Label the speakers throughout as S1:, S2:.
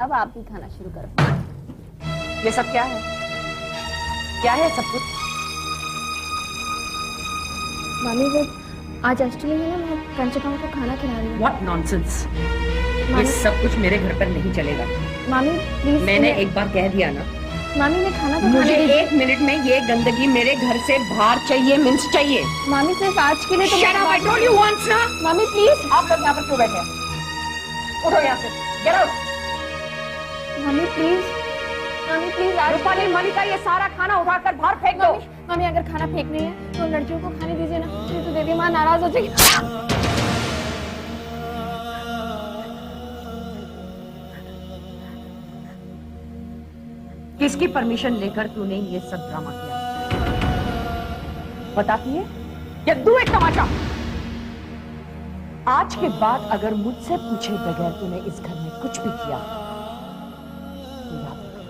S1: अब आप भी खाना शुरू करो।
S2: ये सब क्या है? क्या है सब कुछ?
S1: मामी वो आज अष्टमी है ना, मैं कंचकाओं को खाना खिला रही हूँ।
S2: What nonsense! ये सब कुछ मेरे घर पर नहीं चलेगा।
S1: मामी प्लीज,
S2: मैंने एक बार कह दिया ना।
S1: मामी ने खाना तो
S2: मुझे
S1: खाने
S2: 1 मिनट में ये गंदगी मेरे घर से बाहर चाहिए, मिन्स चाहिए।
S1: मामी सिर्फ आज के लिए तो
S2: Shut up! I told you once ना।
S1: मामी प्लीज।
S2: आप लोग यहाँ पर क्यों बैठे हैं? उठो यहाँ से। Get out!
S1: मामी प्लीज, मामी प्लीज आज
S2: रूपाली, मलिका, ये सारा खाना उठाकर बाहर फेंक दो।
S1: मामी अगर खाना फेंकनी है तो लड़कियों को खाने दीजिए ना, नहीं तो देवी माँ नाराज हो जाएगी।
S2: किसकी परमिशन लेकर तूने ये सब ड्रामा किया? बताती है या तू एक तमाचा? आज के बाद अगर मुझसे पूछे बगैर तूने इस घर में कुछ भी किया तो याद रखना।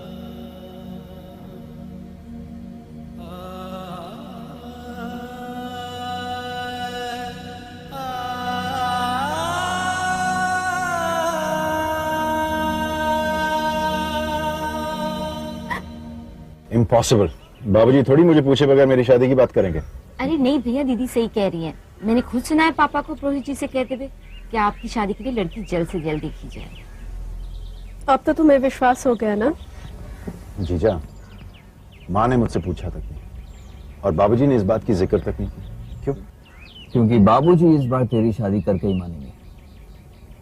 S3: इम्पॉसिबल। बाबूजी थोड़ी मुझे पूछे बगैर मेरी शादी की बात करेंगे।
S4: अरे नहीं भैया, दीदी सही कह रही है। मैंने खुद सुना है पापा को पुरोहित जी से कहते हुए कि आपकी शादी के लिए लड़की जल्द से जल्द देखी जाए।
S5: अब तो तुम्हें विश्वास हो गया ना?
S3: जीजा, माँ ने मुझसे पूछा तक नहीं और बाबूजी ने इस बात की जिक्र तक नहीं की। क्यों?
S6: क्योंकि बाबूजी इस बार तेरी शादी करके ही मानेंगे।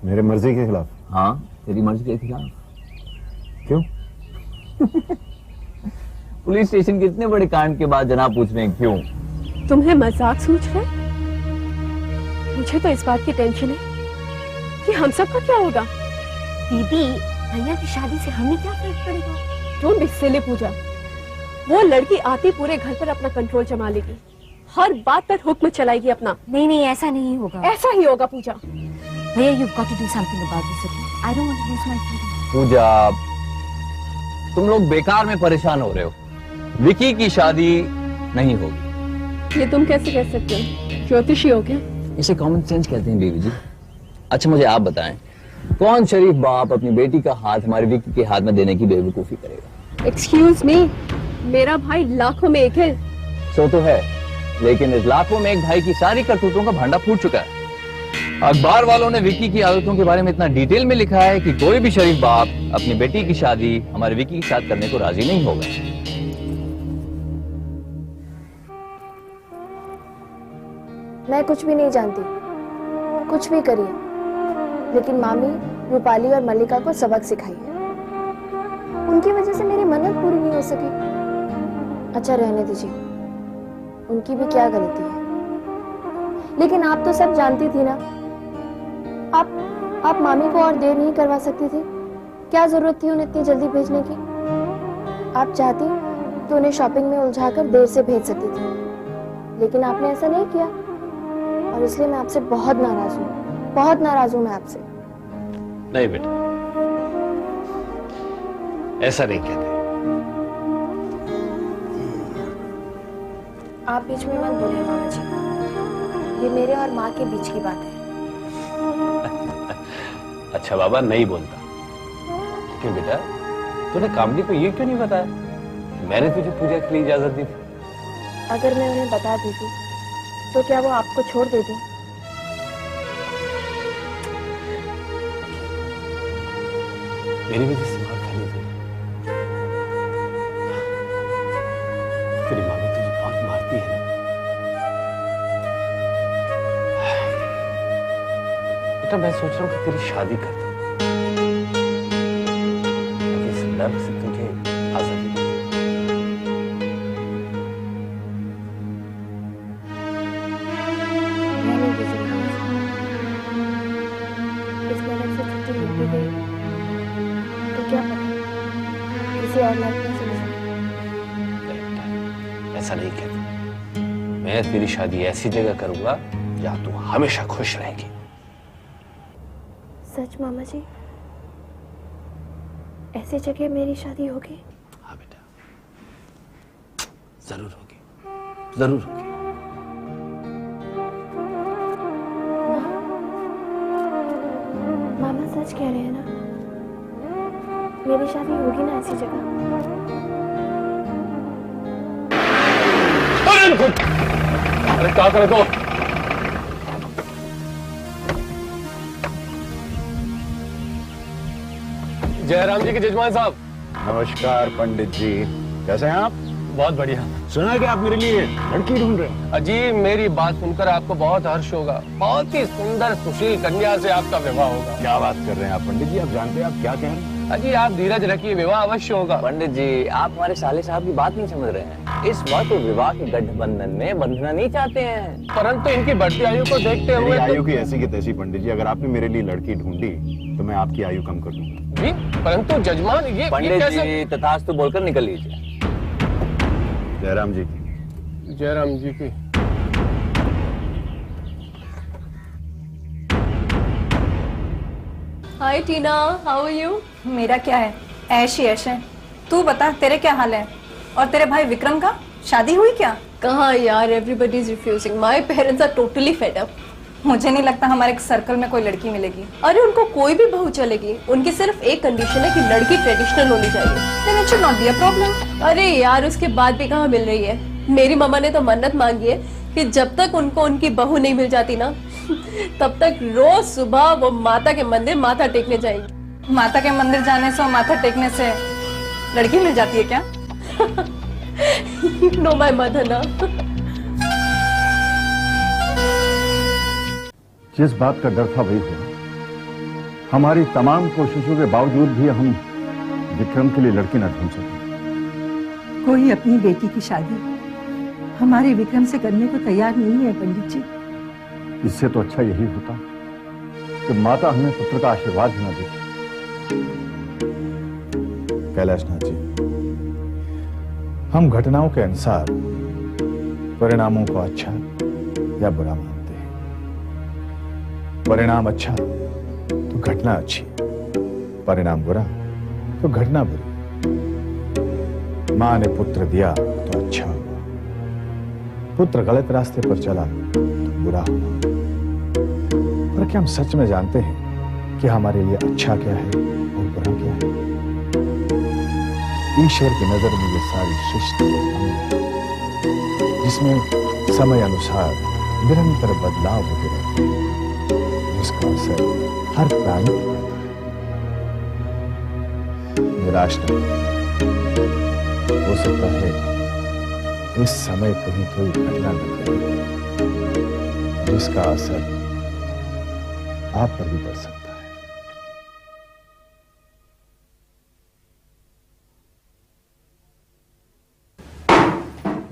S3: मेरे मर्जी के खिलाफ?
S6: हाँ, तेरी मर्जी के खिलाफ।
S3: क्यों?
S6: पुलिस स्टेशन के इतने बड़े कांड के बाद जनाब पूछ रहे हैं क्यों?
S5: तुम्हें मजाक सूझ रहा है? मुझे तो इस बात की टेंशन है कि हम सबका क्या होगा।
S4: दीदी, भैया की शादी से हमें क्या फर्क पड़ेगा?
S5: डोंट बी सिली पूजा। वो लड़की आती पूरे घर पर अपना कंट्रोल जमा लेगी, हर बात पर हुक्म चलाएगी अपना।
S4: नहीं नहीं, ऐसा नहीं होगा।
S5: ऐसा ही होगा पूजा।
S4: भैया, you got to do something about this, okay? I don't want to lose my freedom.
S6: Pooja, तुम लोग बेकार में परेशान हो रहे हो। विकी की शादी नहीं होगी।
S5: ये तुम कैसे कह सकते हो? ज्योतिषी हो क्या?
S6: इसे कॉमन सेंस कहते हैं बीवी जी। अच्छा मुझे आप बताएं, कौन शरीफ बाप अपनी बेटी का हाथ हमारे विकी के हाथ में देने की बेवकूफी करेगा?
S5: एक्सक्यूज मी, मेरा भाई लाखों में एक है।
S6: सो तो है, लेकिन इस लाखों में एक भाई की सारी करतूतों का भांडा फूट चुका है। अखबार वालों ने विकी की आदतों के बारे में इतना डिटेल में लिखा है कि कोई भी शरीफ बाप अपनी बेटी की शादी हमारे विकी के साथ करने को राजी नहीं होगा।
S1: मैं कुछ भी नहीं जानती, कुछ भी करिए, लेकिन मामी रूपाली और मल्लिका को सबक सिखाइए। उनकी वजह से मेरी मन्नत पूरी नहीं हो सकी। अच्छा रहने दीजिए, उनकी भी क्या गलती है। लेकिन आप तो सब जानती थी ना। आप मामी को और देर नहीं करवा सकती थी? क्या जरूरत थी उन्हें इतनी जल्दी भेजने की? आप चाहती तो उन्हें शॉपिंग में उलझाकर देर से भेज सकती थी, लेकिन आपने ऐसा नहीं किया और इसलिए मैं आपसे बहुत नाराज हूँ। बहुत नाराज हूँ मैं आपसे।
S7: नहीं बेटा, ऐसा नहीं कहते।
S1: आप बीच में मत बोलिए मामा जी, ये मेरे और माँ के बीच की बात है।
S7: अच्छा बाबा, नहीं बोलता। क्यों बेटा, तूने कामनी को ये क्यों नहीं बताया? मैंने तुझे पूजा के लिए इजाजत दी थी।
S1: अगर मैं उन्हें बता दी थी तो क्या वो आपको छोड़ देती?
S7: मेरी वजह से मार खा ली थी। तेरी मामी तुझे बहुत मारती है ना बेटा। मैं सोच रहा हूँ कि तेरी शादी कर दूं, ताकि इस डर से तुझे आजादी मिले।
S1: इस मेहनत से छुट्टी मिल भी गई तो क्या पता किसी और लड़के से मिल
S7: बेटा, ऐसा नहीं कहता। मैं तेरी शादी ऐसी जगह करूंगा जहां तू हमेशा खुश रहेगी।
S1: सच मामा जी, ऐसी जगह मेरी शादी होगी?
S7: हाँ बेटा, जरूर होगी, जरूर होगी।
S1: मामा सच कह रहे हैं ना? मेरी शादी होगी ना ऐसी जगह।
S7: अरे क्या करे तो जयराम जी के जजमान साहब।
S3: नमस्कार पंडित जी, कैसे हैं आप?
S7: बहुत बढ़िया।
S3: सुना है कि आप मेरे लिए लड़की ढूंढ रहे हैं।
S7: अजी मेरी बात सुनकर आपको बहुत हर्ष होगा, बहुत ही सुंदर सुशील कन्या से आपका विवाह होगा।
S3: क्या बात कर रहे हैं आप पंडित जी? आप जानते हैं आप क्या कह रहे हैं?
S7: अजी आप धीरज रखिए, विवाह अवश्य होगा।
S6: पंडित जी, आप हमारे साले साहब की बात नहीं समझ रहे हैं। इस वक्त वो विवाह के गठबंधन में बंधना नहीं चाहते हैं,
S7: परंतु इनकी बढ़ती आयु को देखते
S3: मेरी
S7: हुए
S3: आयु की ऐसी की तैसी पंडित जी, अगर आपने मेरे लिए लड़की ढूंढी तो मैं आपकी आयु कम कर दूंगा।
S7: जी परंतु जजमान ये
S6: पंडित
S7: कैसे?
S6: जी तथास्तु बोलकर निकल लीजिए।
S3: जयराम जी की।
S7: जयराम जी की।
S5: हाय टीना, हाउ आर यू?
S8: मेरा क्या है, ऐश ही ऐश है। तू बता तेरे क्या हाल है? और तेरे भाई विक्रम का शादी हुई क्या?
S5: कहाँ यार, everybody is refusing. My parents are totally fed up.
S8: मुझे नहीं लगता हमारे सर्कल में कोई लड़की मिलेगी।
S5: अरे उनको कोई भी बहू चलेगी, उनकी सिर्फ एक कंडीशन है कि लड़की ट्रेडिशनल होनी चाहिए।
S8: Then it should not be a problem।
S5: अरे यार उसके बाद भी कहाँ मिल रही है। मेरी मम्मा ने तो मन्नत मांगी है कि जब तक उनको उनकी बहू नहीं मिल जाती ना तब तक रोज सुबह वो माता के मंदिर माथा टेकने जाएंगी।
S8: माता के मंदिर जाने से और माथा टेकने से लड़की मिल जाती है क्या?
S5: नो माय मदर ना।
S3: जिस बात का डर था वही हुआ। हमारी तमाम कोशिशों के बावजूद भी हम विक्रम के लिए लड़की न ढूंढ सके।
S9: कोई अपनी बेटी की शादी हमारे विक्रम से करने को तैयार नहीं है पंडित जी।
S3: इससे तो अच्छा यही होता कि माता हमें पुत्र का आशीर्वाद ही न देती। कैलाशनाथ जी, हम घटनाओं के अनुसार परिणामों को अच्छा या बुरा मानते हैं। परिणाम अच्छा तो घटना अच्छी, परिणाम बुरा तो घटना बुरी। मां ने पुत्र दिया तो अच्छा हुआ, पुत्र गलत रास्ते पर चला तो बुरा हुआ। पर क्या हम सच में जानते हैं कि हमारे लिए अच्छा क्या है और बुरा क्या है? ईश्वर की नजर में ये सारी सृष्टि जिसमें समय अनुसार निरंतर बदलाव होते रहते हैं, जिसका असर हर प्राणी पर पड़ता है। निराश नहीं हो सकता है इस समय कहीं कोई घटना घट रही है जिसका असर आप पर भी पड़ सकता है।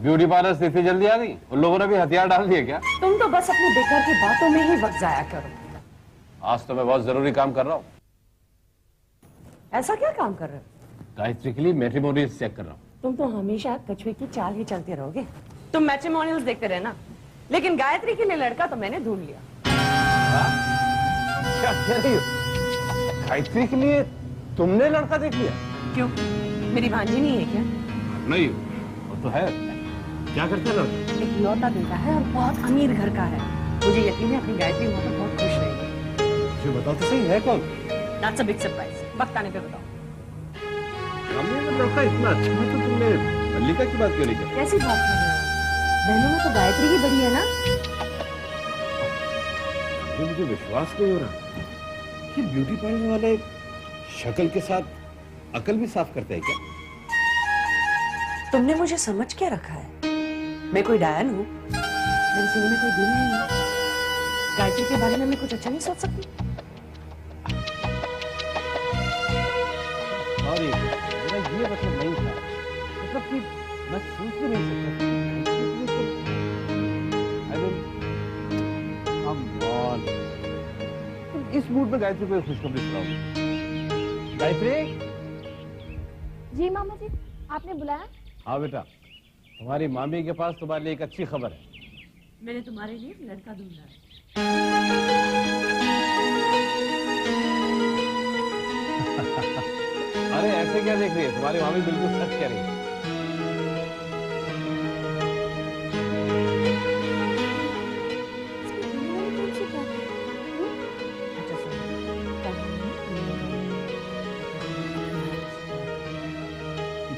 S7: ब्यूटी पार्लर से इतनी जल्दी आ गई? उन लोगों ने भी हथियार डाल दिए क्या?
S2: तुम तो बस अपनी बेकार की बातों में ही वक्त जाया करो।
S7: आज तो मैं बहुत जरूरी काम कर रहा हूँ।
S2: ऐसा क्या काम कर रहे हो?
S7: गायत्री के लिए मैट्रिमोनियल्स चेक कर रहा हूँ।
S2: तुम तो हमेशा कछुए की चाल ही चलते रहोगे। तुम मैट्रिमोनियल्स देखते रहना, लेकिन गायत्री के लिए लड़का तो मैंने ढूंढ लिया।
S7: क्या कह रही हो? गायत्री के लिए तुमने लड़का देख लिया?
S2: क्यों, मेरी भांजी नहीं है क्या?
S7: नहीं, वो तो है। क्या करते हैं लड़का?
S2: एक लौता बेटा है और बहुत अमीर घर का है। मुझे यकीन है अपनी गायत्री वहां पर बहुत खुश रहेगी।
S7: मुझे बताओ तो सही, है कौन?
S2: That's a big surprise। वक्त आने पे बताओ।
S7: हमने तो लड़का इतना अच्छा है तो तुमने मल्लिका की बात क्यों नहीं की?
S2: कैसी बात कर रहे हो? बहनों में तो गायत्री ही बड़ी है ना।
S7: ये मुझे विश्वास नहीं हो रहा कि ब्यूटी पार्लर वाले शक्ल के साथ अकल भी साफ करते हैं क्या?
S2: तुमने मुझे समझ क्या रखा है? मैं कोई डायन हूँ? मेरे सीने में कोई दिल नहीं है। गायत्री के बारे में मैं कुछ अच्छा नहीं सोच सकती?
S7: सॉरी, मेरा ये मतलब नहीं था। मतलब कि मैं सोच भी नहीं सकता। तुम इस मूड में गायत्री को खुशखबरी सुनाओ। गायत्री?
S1: जी मामा जी, आपने बुलाया?
S7: हाँ बेटा, तुम्हारी मामी के पास तुम्हारे लिए एक अच्छी खबर है।
S2: मैंने तुम्हारे लिए एक लड़का ढूंढा है।
S7: अरे ऐसे क्या देख रही है? तुम्हारी मामी बिल्कुल सच कह रही है।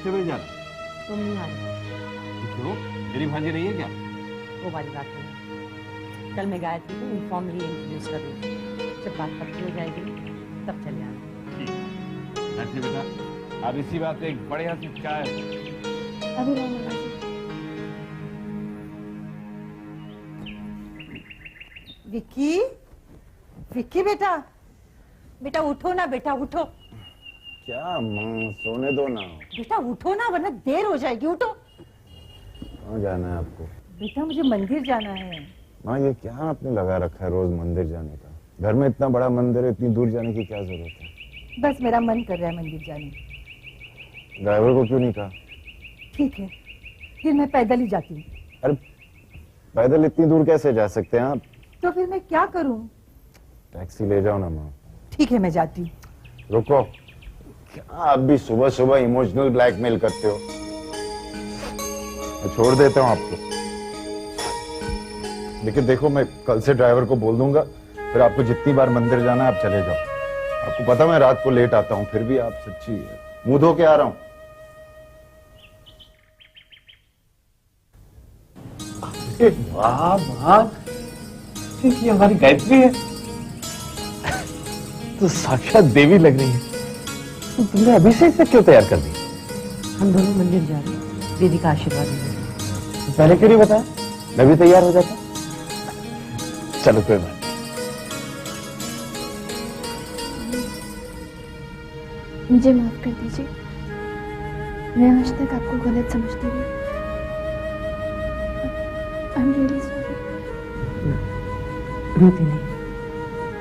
S7: किसके भी जाना?
S2: तुम नहीं आ रहे,
S7: क्यों? मेरी भांजी नहीं है क्या?
S2: वो वाली बात नहीं। कल मैं गायत्री को इनफॉर्मली इंट्रोड्यूस कर दूँगी। जब बात पक्की हो जाएगी तब चले आना।
S7: गायत्री बेटा, अब इसी बात पे एक बढ़िया सी चाय।
S1: अभी नहीं मामा जी।
S9: विक्की, विक्की बेटा, बेटा उठो ना, बेटा उठो,
S3: क्या माँ, सोने दो ना।
S9: बेटा उठो ना वरना देर हो जाएगी, उठो।
S3: कहाँ जाना है आपको?
S9: बेटा मुझे मंदिर जाना है।
S3: माँ ये क्या आपने लगा रखा है रोज मंदिर जाने का? घर में इतना बड़ा मंदिर है, इतनी दूर जाने की क्या जरूरत है?
S9: बस मेरा मन कर रहा है मंदिर जाने की।
S3: ड्राइवर को क्यों नहीं कहा?
S9: ठीक है, फिर मैं पैदल ही जाती हूँ।
S3: अरे पैदल इतनी दूर कैसे जा सकते हैं आप?
S9: तो फिर मैं क्या करूँ?
S3: टैक्सी ले जाओ ना माँ।
S9: ठीक है मैं जाती हूँ।
S3: रुको, क्या आप भी सुबह सुबह इमोशनल ब्लैकमेल करते हो? मैं छोड़ देता हूँ आपको, लेकिन देखो मैं कल से ड्राइवर को बोल दूंगा, फिर आपको जितनी बार मंदिर जाना है आप चले जाओ। आपको पता मैं रात को लेट आता हूँ, फिर भी आप सच्ची मुंह धो के आ रहा हूँ।
S7: वाह वाह, ये हमारी गायत्री है तो साक्षात देवी लग रही है। तो तुमने अभी से इसे क्यों तैयार कर दी?
S2: हम दोनों मंदिर जा रहे हैं, दीदी का आशीर्वाद लेंगे।
S7: पहले क्यों नहीं बताया? मैं भी तैयार हो जाता। चलो कोई बात।
S1: मुझे माफ कर दीजिए, मैं आज तक आपको गलत समझती रही। I'm really sorry.
S2: रोती नहीं।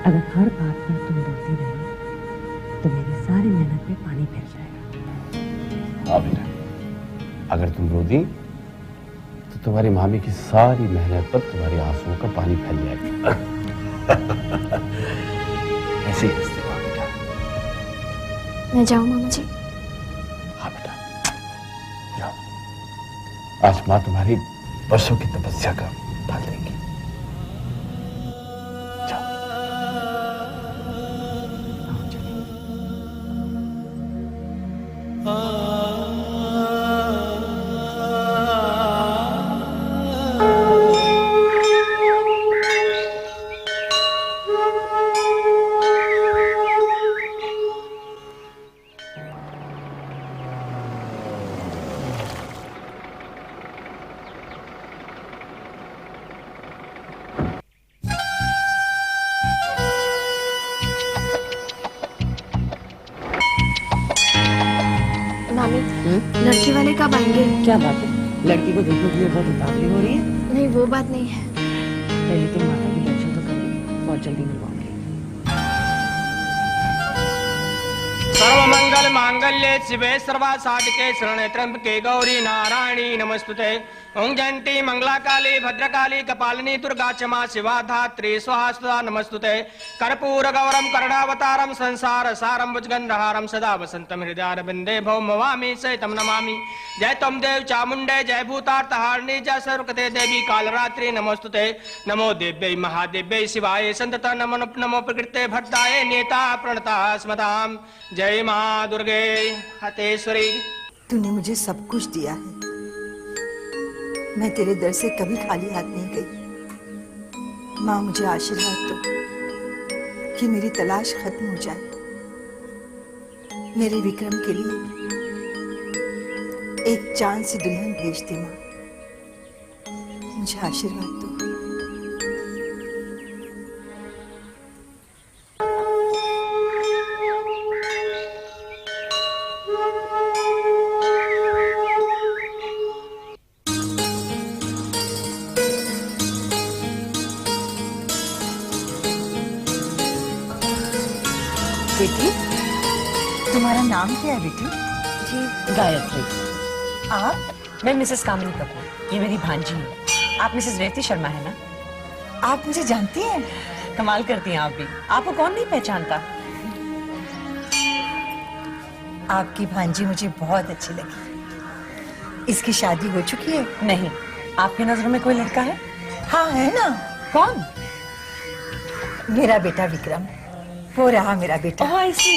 S2: अगर हर बात पर तुम रोती रही तो मेरी सारी मेहनत पे पानी फिर जाएगा।
S7: हाँ बेटा, अगर तुम रो दी तो तुम्हारी मामी की सारी मेहनत पर तुम्हारे आंसुओं का पानी फैल जाएगा। ऐसे ही हंसते हो बेटा।
S1: मैं जाऊं मामा जी?
S7: हाँ बेटा, जाओ। आज माँ तुम्हारी वर्षों की तपस्या का फल देंगी। जाओ।
S1: मामी, लड़की वाले कब आएंगे?
S2: क्या बात है, लड़की को देखने के लिए बहुत उतावली हो रही है?
S1: नहीं वो बात नहीं है।
S2: पहले तुम माता की दर्शन तो करिए, बहुत जल्दी मिलवाऊंगी।
S10: सर्वमंगल मांगल्ये शिवे सर्वासाधिके शरण्ये त्र्यंबके गौरी नारायणी नमस्तुते। ओं जयंती मंगला काली भद्रकाली कपालिनी दुर्गा क्षमा शिवा धात्री स्वाहा सुधा नमस्तुते। कर्पूर गौरम करुणावतारम संसार सारम भुजगंधहारम सदा वसंतम हृदयारविंदे भौमवामी सहितम नमामि। जय त्वं देव चामुंडे जय भूतार्तहारिणी जय सर्वकृते देवी कालरात्रि नमोस्तुते। नमो देव्यै महादेव्यै शिवाय संतत नमो नमो प्रकृते भट्टाय नेता प्रणता स्मताम। जय मां दुर्गे हतेश्वरी।
S9: तूने मुझे सब कुछ दिया है, मैं तेरे दर से कभी खाली हाथ नहीं गई। माँ मुझे आशीर्वाद दो कि मेरी तलाश खत्म हो जाए। मेरे विक्रम के लिए एक चांद सी दुल्हन भेज दे माँ, मुझे आशीर्वाद दो। बेटी, तुम्हारा नाम क्या है बेटी?
S4: जी
S2: गायत्री।
S9: आप?
S2: मैं मिसेस कामिनी कपूर, ये मेरी भांजी है। आप मिसेस रेवती शर्मा है ना?
S9: आप मुझे जानती हैं?
S2: कमाल करती हैं आप भी, आपको कौन नहीं पहचानता।
S9: आपकी भांजी मुझे बहुत अच्छी लगी। इसकी शादी हो चुकी है?
S2: नहीं, आपकी नजरों में कोई लड़का है?
S9: हाँ है ना।
S2: कौन?
S9: मेरा बेटा विक्रम, वो रहा मेरा बेटा।
S2: ओह आई सी।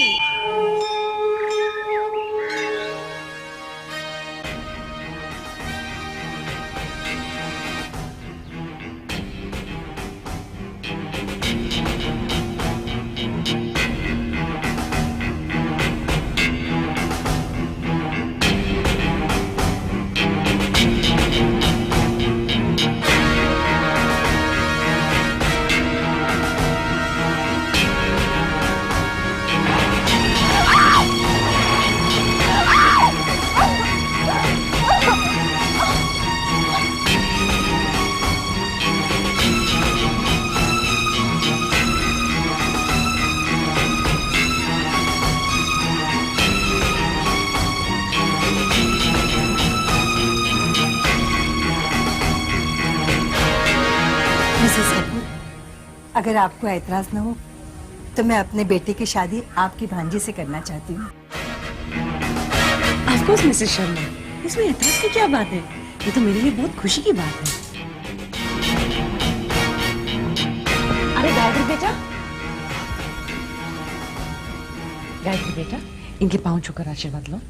S9: अगर आपको एतराज न हो तो मैं अपने बेटे की शादी आपकी भांजी से करना चाहती हूँ।
S2: ऑफ कोर्स मिसेस शर्मा, इसमें एतराज की क्या बात है? ये तो मेरे लिए बहुत खुशी की बात है। अरे गायत्री बेटा, गायत्री बेटा, इनके पांव छूकर आशीर्वाद लो।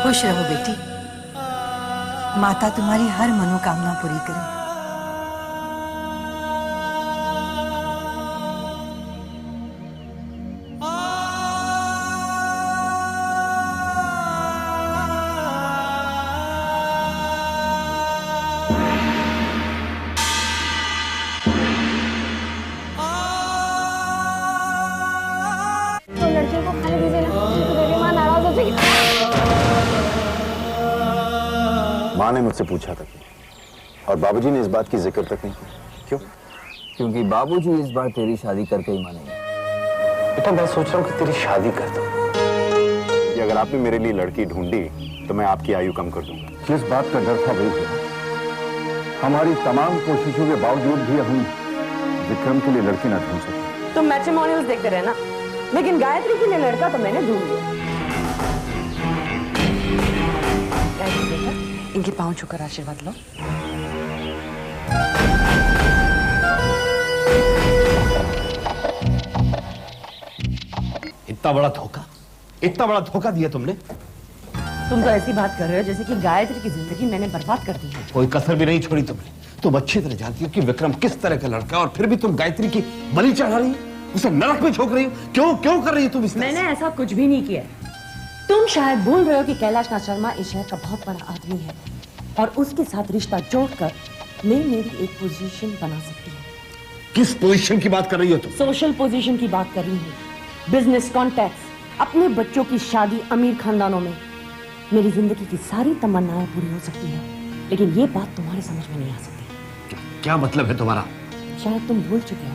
S9: खुश रहो बेटी, माता तुम्हारी हर मनोकामना पूरी करे।
S1: तो लड़कियों को खाने दीजिए ना, नहीं तो मेरी माँ नाराज हो जाएगी।
S3: माँ ने मुझसे पूछा तक नहीं और बाबूजी ने इस बात की जिक्र तक नहीं की। क्यों?
S6: क्योंकि बाबूजी इस बार तेरी शादी करके ही मानेंगे।
S7: बेटा मैं सोच रहा हूँ कि तेरी शादी कर दूं।
S3: कि अगर आपने मेरे लिए लड़की ढूंढी तो मैं आपकी आयु कम कर दूंगा। जिस बात का डर था वही है। हमारी तमाम कोशिशों के बावजूद भी हम विक्रम के लिए लड़की ना ढूंढ सके।
S2: तुम मैट्रिमोनियल्स देखते रहना, लेकिन गायत्री के लिए लड़का तो मैंने ढूंढ लिया। गायत्री बेटा, इनके पांव छूकर आशीर्वाद लो।
S7: इतना बड़ा धोखा दिया तुमने।
S2: तुम तो ऐसी बात कर रहे हो जैसे कि गायत्री की जिंदगी मैंने बर्बाद कर दी है।
S7: कोई कसर भी नहीं छोड़ी तुमने। तुम अच्छी तरह जानती हो कि विक्रम किस तरह का लड़का है और फिर भी तुम गायत्री की बलि चढ़ा रही हो, उसे नरक में झोंक रही हो। क्यों कर रही हो तुम इस तरह से?
S2: मैंने ऐसा कुछ भी नहीं किया। तुम शायद भूल रहे हो कि कैलाश नाथ शर्मा इस शहर का बहुत बड़ा आदमी है और उसके साथ रिश्ता जोड़कर मैं मेरी एक पोजीशन बना सकती हूँ।
S7: किस पोजीशन की बात कर रही हो तुम?
S2: सोशल पोजीशन की बात कर रही हूँ, बिजनेस कॉन्टैक्ट्स, अपने बच्चों की शादी अमीर खानदानों में। मेरी जिंदगी की सारी तमन्नाएं पूरी हो सकती हैं, लेकिन ये बात तुम्हारे समझ में नहीं आ सकती।
S7: क्या मतलब है तुम्हारा?
S2: शायद तुम भूल चुके हो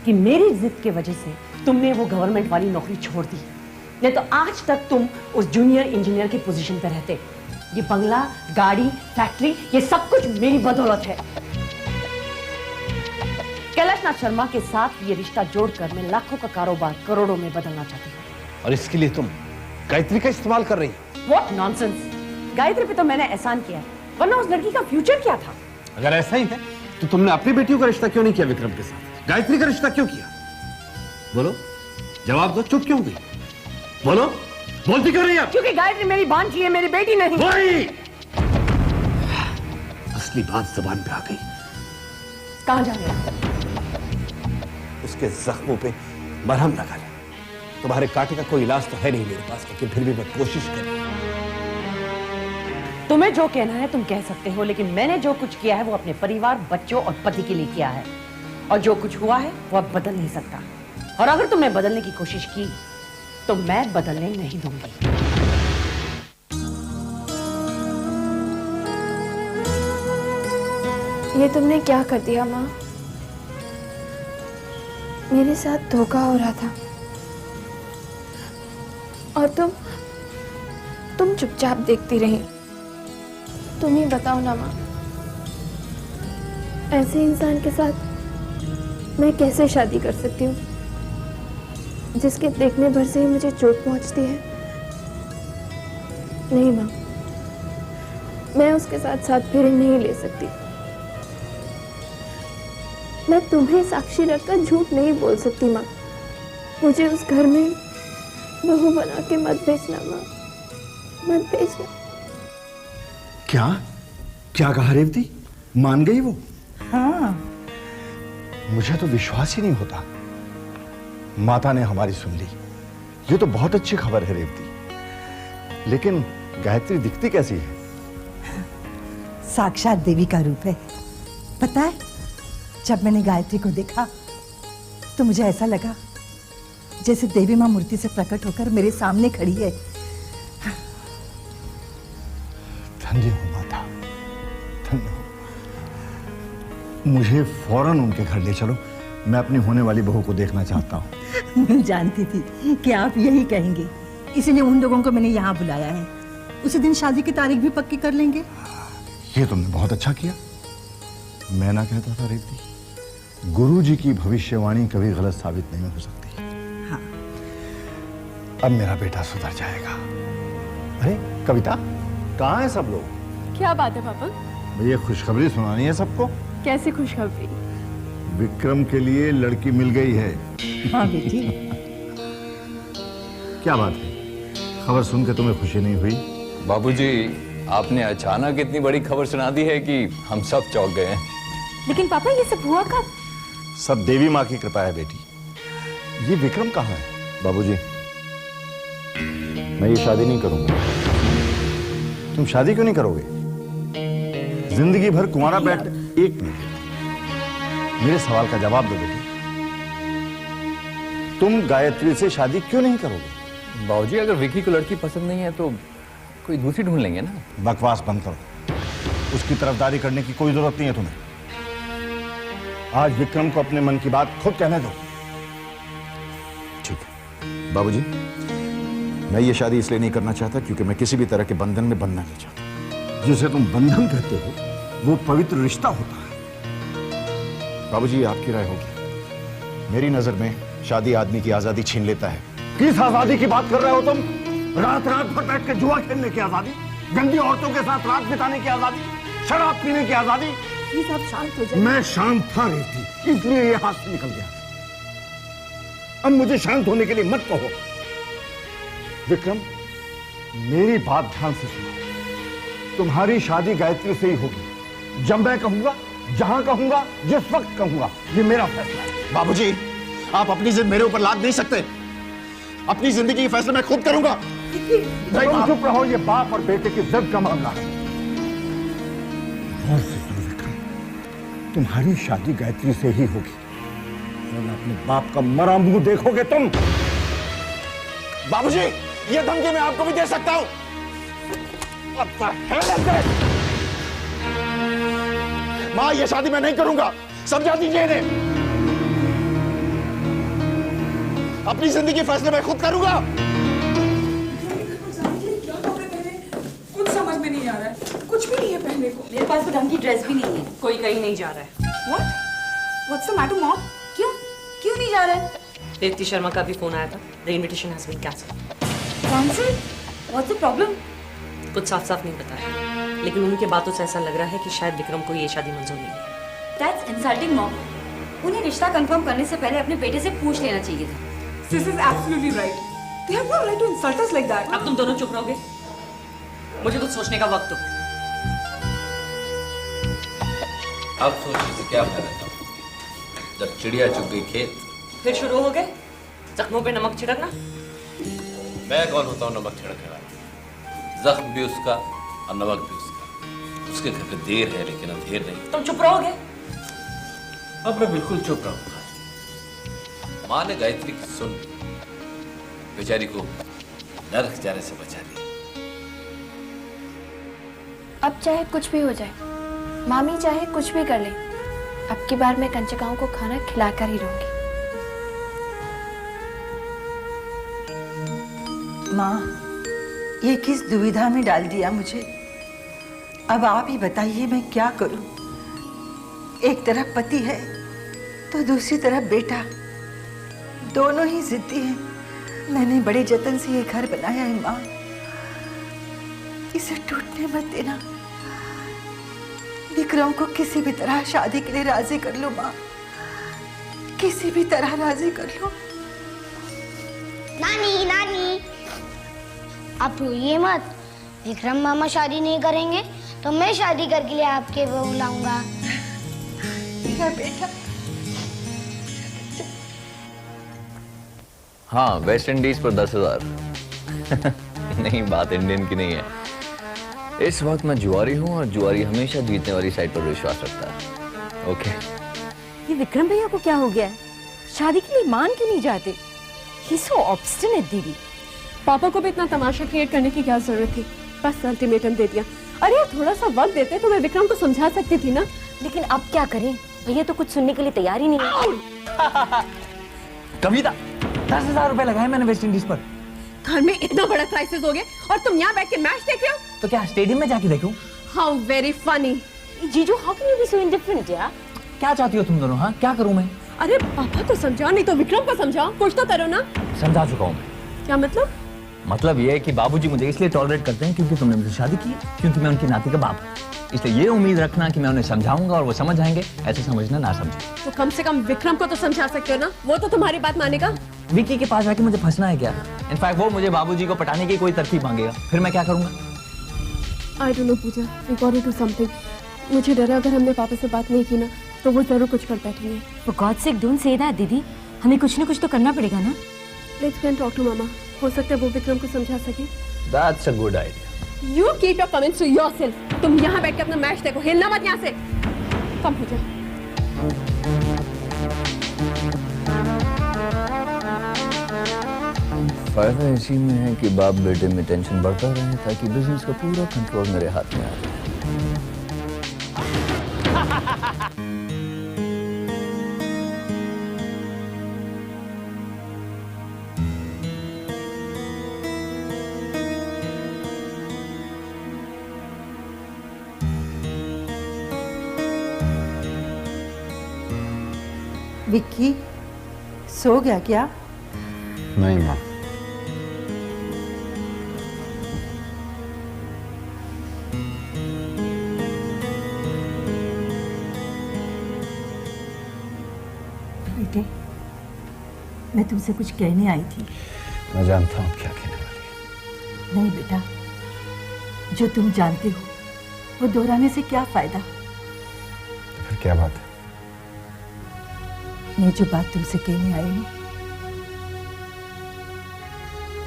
S2: कि मेरी जिद के वजह से तुमने वो गवर्नमेंट वाली नौकरी छोड़ दी, नहीं तो आज तक तुम उस जूनियर इंजीनियर की पोजीशन पे रहते। ये बंगला, गाड़ी, फैक्ट्री, ये सब कुछ मेरी बदौलत है। कैलाश नाथ शर्मा के साथ ये रिश्ता जोड़कर मैं लाखों का कारोबार करोड़ों में बदलना चाहती हूँ।
S7: और इसके लिए तुम गायत्री का इस्तेमाल कर रही हो?
S2: What nonsense! गायत्री पे तो मैंने एहसान किया है, वरना उस लड़की का फ्यूचर क्या था?
S7: अगर ऐसा ही है तो तुमने अपनी बेटियों का रिश्ता क्यों नहीं किया विक्रम के साथ? गायत्री का रिश्ता क्यों किया? बोलो, जवाब दो। चुप क्यों गई? बोलो, बोलती क्यों नहीं आप?
S2: क्योंकि गायत्री मेरी भांजी है, मेरी बेटी नहीं।
S7: वही असली बात जबान पे आ गई।
S2: कहाँ जा रहे हो?
S7: उसके जख्मों पे मरहम लगा ले। तुम्हारे कांटे का कोई इलाज तो है नहीं मेरे पास, लेकिन फिर भी मैं कोशिश कर रहा हूं।
S2: तुम्हें जो कहना है तुम कह सकते हो, लेकिन मैंने जो कुछ किया है वो अपने परिवार, बच्चों और पति के लिए किया है, और जो कुछ हुआ है वो अब बदल नहीं सकता। और अगर तुमने बदलने की कोशिश की तो मैं बदलने नहीं दूंगी।
S1: ये तुमने क्या कर दिया माँ? मेरे साथ धोखा हो रहा था और तुम चुपचाप देखती रही। तुम ही बताओ ना माँ, ऐसे इंसान के साथ मैं कैसे शादी कर सकती हूँ जिसके देखने भर से ही मुझे चोट पहुंचती है? नहीं माँ, मैं उसके साथ फेरे नहीं ले सकती। मैं तुम्हें साक्षी रखकर झूठ नहीं बोल सकती माँ। मुझे उस घर में बहू बना के मत भेजना माँ, मत भेजना।
S3: क्या कहा रेवती? मान गई वो?
S9: हाँ,
S3: मुझे तो विश्वास ही नहीं होता। माता ने हमारी सुन ली। ये तो बहुत अच्छी खबर है रेवती। लेकिन गायत्री दिखती कैसी है?
S9: साक्षात देवी का रूप है। पता है, जब मैंने गायत्री को देखा तो मुझे ऐसा लगा जैसे देवी मां मूर्ति से प्रकट होकर मेरे सामने खड़ी है।
S3: धन्य हो माता, धन्य हो। मुझे फौरन उनके घर ले चलो, मैं अपनी होने वाली बहू को देखना चाहता हूँ।
S9: मैं जानती थी कि आप यही कहेंगे, इसलिए उन लोगों को मैंने यहाँ बुलाया है। उसी दिन शादी की तारीख भी पक्की कर लेंगे।
S3: ये तुमने बहुत अच्छा किया। मैं ना कहता था रेवती, गुरुजी की भविष्यवाणी कभी गलत साबित नहीं हो सकती।
S9: हाँ।
S3: अब मेरा बेटा सुधर जाएगा। अरे कविता, कहाँ है सब लोग?
S5: क्या बात है पापा?
S3: भैया खुशखबरी सुनानी है सबको।
S5: कैसी खुशखबरी?
S3: विक्रम के लिए लड़की मिल गई है।
S9: हाँ बेटी।
S3: क्या बात है, खबर सुन के तुम्हें खुशी नहीं हुई?
S6: बाबूजी, आपने अचानक इतनी बड़ी खबर सुना दी है कि हम सब चौंक गए हैं।
S4: लेकिन पापा ये सब हुआ कब?
S3: सब देवी माँ की कृपा है बेटी। ये विक्रम कहाँ है?
S11: बाबूजी, मैं ये शादी नहीं करूंगा।
S3: तुम शादी क्यों नहीं करोगे? जिंदगी भर कुंवारा बैठ। एक मिनट, मेरे सवाल का जवाब दो बेटी। तुम गायत्री से शादी क्यों नहीं करोगे?
S6: बाबूजी, अगर विकी को लड़की पसंद नहीं है तो कोई दूसरी ढूंढ लेंगे ना।
S3: बकवास बंद करो, उसकी तरफदारी करने की कोई जरूरत नहीं है तुम्हें। आज विक्रम को अपने मन की बात खुद कहने दो।
S11: ठीक है बाबूजी, मैं ये शादी इसलिए नहीं करना चाहता क्योंकि मैं किसी भी तरह के बंधन में बंधना नहीं चाहता।
S3: जिसे तुम बंधन कहते हो वो पवित्र रिश्ता होता है।
S11: बाबूजी, आपकी राय होगी। मेरी नजर में शादी आदमी की आजादी छीन लेता है।
S3: किस आजादी की बात कर रहे हो तुम? रात रात भर बैठ के जुआ खेलने की आजादी, गंदी औरतों के साथ रात बिताने की आजादी, शराब पीने की आजादी।
S9: प्लीज आप शांत हो जाइए।
S3: मैं शांत था रहती, इसलिए ये हाथ से निकल गया। अब मुझे शांत होने के लिए मत कहो। विक्रम, मेरी बात ध्यान से सुनो। तुम्हारी शादी गायत्री से ही होगी। जब मैं कहूंगा, जहां कहूंगा, जिस वक्त कहूंगा, ये मेरा फैसला है।
S11: बाबूजी, आप अपनी जिद मेरे ऊपर लाद नहीं सकते। अपनी जिंदगी के फैसले मैं खुद करूंगा।
S3: तुम चुप रहो, ये बाप और बेटे की जिद का मामला है। गौर से सुनो विक्रम, तुम्हारी शादी गायत्री से ही होगी, वरना अपने बाप का मरा मुंह देखोगे तुम।
S11: बाबूजी, ये धमकी मैं आपको भी दे सकता हूं। मां, ये शादी मैं नहीं करूंगा, समझा दीजिए इन्हें। अपनी जिंदगी फैसले मैं खुद करूंगा।
S8: कुछ समझ में नहीं आ रहा है, कुछ भी नहीं है पहनने को।
S4: मेरे पास तो ढंग की ड्रेस भी नहीं है।
S8: कोई कहीं नहीं जा रहा है। What? What's the matter, mom? क्यों नहीं जा रहा है?
S2: रेवती शर्मा का भी फोन आया था। The invitation has been cancelled.
S8: Cancel? What's the problem?
S2: कुछ साफ साफ नहीं बताया, लेकिन उनके बातों से ऐसा लग रहा है कि शायद विक्रम को ये शादी मंजूर नहीं है।
S4: That's insulting, mom. उन्हें रिश्ता कंफर्म करने से पहले अपने बेटे से पूछ लेना चाहिए था।
S8: Sis is absolutely right. They have no right to insult us like that.
S2: अब तुम दोनों चुप रहोगे? मुझे कुछ सोचने का वक्त दो।
S6: अब सोचने से क्या फायदा था? जब चिड़िया चुग गई खेत।
S2: फिर शुरू हो गए जख्मों पे नमक छिड़कना।
S6: मैं कौन होता हूँ नमक छिड़कने वाला? जख्म भी उसका और नमक भी उसका। उसके घर पे देर है लेकिन अंधेर नहीं।
S2: तुम चुप रहोगे?
S6: अब मैं बिल्कुल चुप रहूंगा। माँ ने गायत्री की सुन बेचारी को नरक जाने से बचा लिया।
S1: अब चाहे कुछ भी हो जाए, मामी चाहे कुछ भी कर ले, अब की बार मैं कंचकाओं को खाना खिलाकर ही रहूंगी।
S9: माँ, ये किस दुविधा में डाल दिया मुझे। अब आप ही बताइए मैं क्या करूं। एक तरफ पति है तो दूसरी तरफ बेटा, दोनों ही जिद्दी हैं। मैंने बड़े जतन से ये घर बनाया है माँ, इसे टूटने मत देना। विक्रम को किसी भी तरह शादी के लिए राजी कर लो माँ, किसी भी तरह राजी कर लो।
S12: नानी नानी, आप रोइए मत। विक्रम मामा शादी नहीं करेंगे तो मैं शादी करके लिए आपके बहू लाऊंगा।
S9: मेरा बेटा।
S6: हाँ, वेस्ट इंडीज पर 10,000। नहीं, बात इंडियन की नहीं है। इस वक्त मैं जुआरी हूँ और जुआरी हमेशा जीतने वाली साइड पर विश्वास रखता है। ओके।
S4: ये विक्रम भैया को क्या हो गया है? शादी के लिए मान क्यों नहीं जाते? He's so obstinate, दीदी।
S5: पापा को भी इतना तमाशा क्रिएट करने की क्या जरूरत थी? बस अल्टीमेटम दे दिया। अरे यार, थोड़ा सा वक्त देते तो मैं विक्रम को समझा सकती थी ना।
S4: लेकिन अब क्या करें? भैया तो कुछ सुनने के लिए तैयार ही नहीं है।
S6: कविता 10,000 रुपए लगाए मैंने वेस्ट इंडीज पर।
S5: घर में इतना बड़ा क्राइसिस हो गया और तुम यहाँ बैठ के मैच देख रहे हो?
S6: तो क्या स्टेडियम में जाके देखूं?
S5: How very funny.
S4: जीजू, how can you be so indifferent यार?
S6: क्या चाहती हो तुम दोनों? हाँ, क्या करूं मैं?
S5: अरे पापा को समझाओ, नहीं तो विक्रम को समझाओ, कुछ तो करो ना।
S6: समझा चुका हूं मैं।
S5: क्या मतलब?
S6: मतलब ये है कि बाबूजी मुझे इसलिए टॉलरेट करते हैं क्योंकि तुमने मुझसे शादी की है, क्योंकि मैं उनकी नाती का बाप हूं। इसलिए ये उम्मीद रखना कि मैं उन्हें समझाऊंगा और वो समझ जाएंगे, ऐसे समझना ना समझे।
S5: तो कम से कम विक्रम को तो समझा सकते हो ना, वो तो तुम्हारी बात मानेगा।
S6: विकी के पास जाके मुझे फंसना है क्या? इनफैक्ट वो मुझे बाबूजी को पटाने की कोई तरकीब मांगेगा, फिर मैं क्या करूंगा?
S5: I don't know Pooja, we got to do something. मुझे डर है अगर हमने पापा से बात नहीं की ना तो वो जरूर कुछ कर बैठेंगे।
S4: For God's sake, don't say that, दीदी। हमें कुछ ना कुछ तो करना पड़ेगा ना।
S5: Let's go and talk to mama, हो सकता है वो विक्रम को समझा सके।
S6: That's a good idea.
S5: You keep your comments to yourself. तुम यहाँ बैठ के अपना मैच देखो, हिलना मत यहाँ से। कम पूजा।
S6: फायदा इसी में है कि बाप बेटे में टेंशन बढ़ता रहे ताकि बिजनेस का पूरा कंट्रोल मेरे हाथ में आ जाए।
S9: विक्की, सो गया क्या?
S11: नहीं माँ,
S9: बेटे, मैं तुमसे कुछ कहने आई थी।
S11: मैं जानता हूँ क्या कहने वाली है।
S9: नहीं बेटा, जो तुम जानते हो वो दोहराने से क्या फायदा।
S11: फिर क्या बात है?
S9: मैं जो बात तुमसे कहने आई हूँ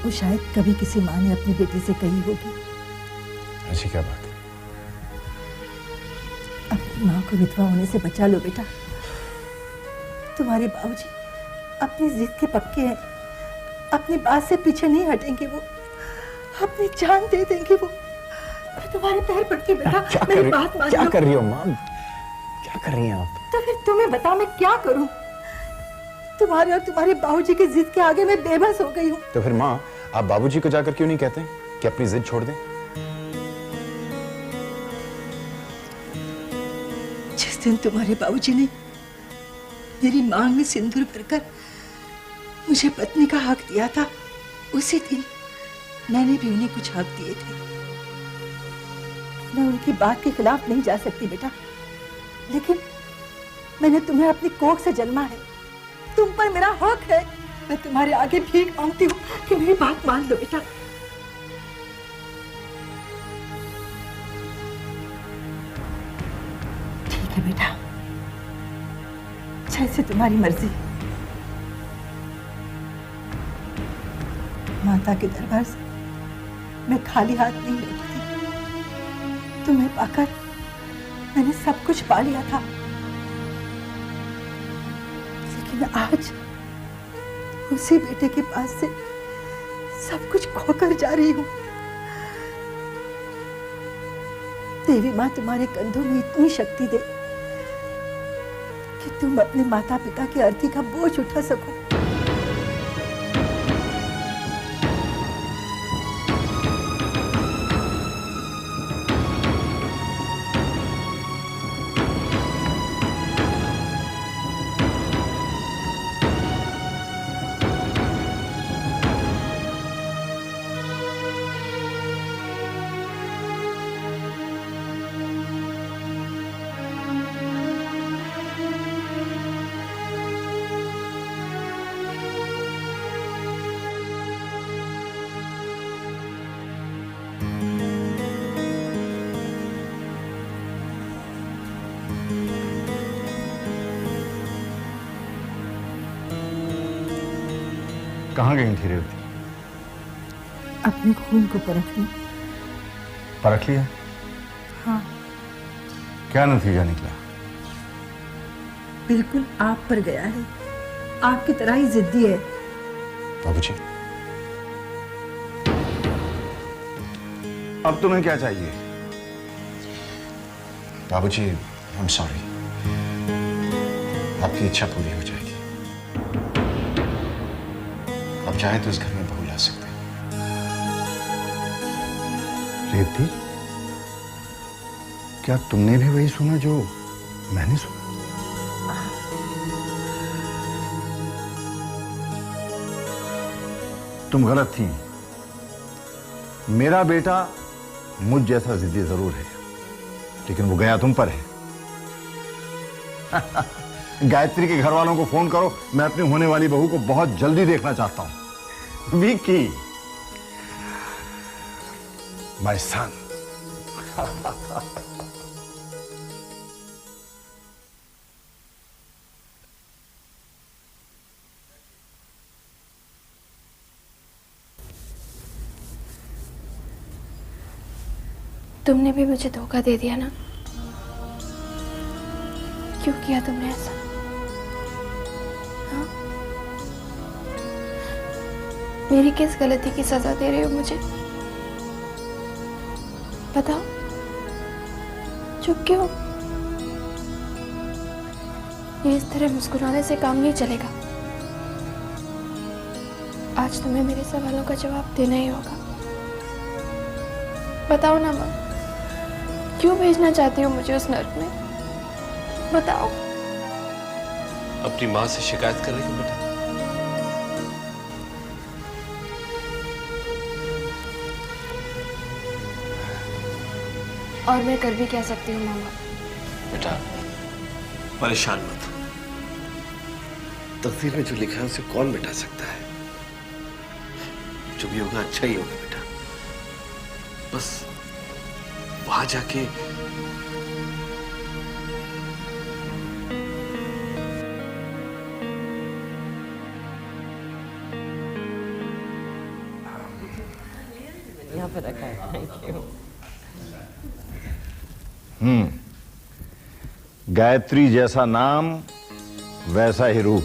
S9: वो शायद कभी किसी माँ ने अपनी बेटी से कही होगी।
S11: ऐसी क्या बात है?
S9: अपनी माँ को विधवा होने से बचा लो बेटा। तुम्हारे बाबूजी अपनी जिद के पक्के हैं, अपनी बात से पीछे नहीं हटेंगे। वो अपनी जान दे देंगे। वो मैं तुम्हारे पैर पड़ती बेटा, मेरी बात मान लो।
S11: क्या कर रही हो माँ? क्या कर रही हैं आप?
S9: तो फिर तुम्हें बताओ मैं क्या करूं? तुम्हारे और तुम्हारे बाबूजी की जिद के आगे मैं बेबस हो गई हूँ।
S11: तो फिर माँ, आप बाबूजी को जाकर क्यों नहीं कहते कि अपनी जिद छोड़ दें?
S9: जिस दिन तुम्हारे बाबूजी ने मेरी मांग में सिंदूर भरकर मुझे पत्नी का हक दिया था, उसी दिन मैंने भी उन्हें कुछ हक दिए थे। मैं उनकी बात के खिलाफ नहीं जा सकती बेटा, लेकिन मैंने तुम्हें अपनी कोख से जन्मा है, तुम पर मेरा हक है। मैं तुम्हारे आगे भीख मांगती हूँ कि मेरी बात मान लो बेटा। ठीक है बेटा, जैसे तुम्हारी मर्जी। माता के दरबार से मैं खाली हाथ नहीं लौटती। तुम्हें पाकर मैंने सब कुछ पा लिया था, लेकिन आज उसी बेटे के पास से सब कुछ खोकर जा रही हूँ। देवी माँ तुम्हारे कंधों में इतनी शक्ति दे कि तुम अपने माता पिता की अर्थी का बोझ उठा सको।
S11: कहाँ गई थी रेवती?
S9: अपने खून को परख ली।
S11: परख लिया?
S9: हाँ।
S11: क्या नतीजा निकला?
S9: बिल्कुल आप पर गया है, आपकी तरह ही जिद्दी है।
S11: बाबूजी, अब तुम्हें क्या चाहिए? बाबूजी, आई एम सॉरी। आपकी इच्छा पूरी हो जाएगी। आप चाहें तो इस घर में बहू ला सकते हैं। रेवती, क्या तुमने भी वही सुना जो मैंने सुना? तुम गलत थी। मेरा बेटा मुझ जैसा जिद्दी जरूर है, लेकिन वो गया तुम पर है। गायत्री के घर वालों को फोन करो, मैं अपनी होने वाली बहू को बहुत जल्दी देखना चाहता हूं। Vicky, my son.
S1: तुमने भी मुझे धोखा दे दिया ना? क्यों किया तुमने ऐसा? हाँ? मेरी किस गलती की सजा दे रहे हो मुझे? बताओ, चुप क्यों? ये इस तरह मुस्कुराने से काम नहीं चलेगा। आज तुम्हें मेरे सवालों का जवाब देना ही होगा। बताओ ना माँ, क्यों भेजना चाहती हो मुझे उस नर्क में? बताओ।
S7: अपनी माँ से शिकायत कर रही हो बेटा?
S1: और मैं कर भी क्या सकती हूँ मामा?
S7: बेटा परेशान मत हो। तकदीर में जो लिखा है उसे कौन मिटा सकता है? जो भी होगा अच्छा ही होगा बेटा। बस वहां जाके
S2: यहाँ पे रखा है। Thank you.
S11: गायत्री जैसा नाम, वैसा ही रूप।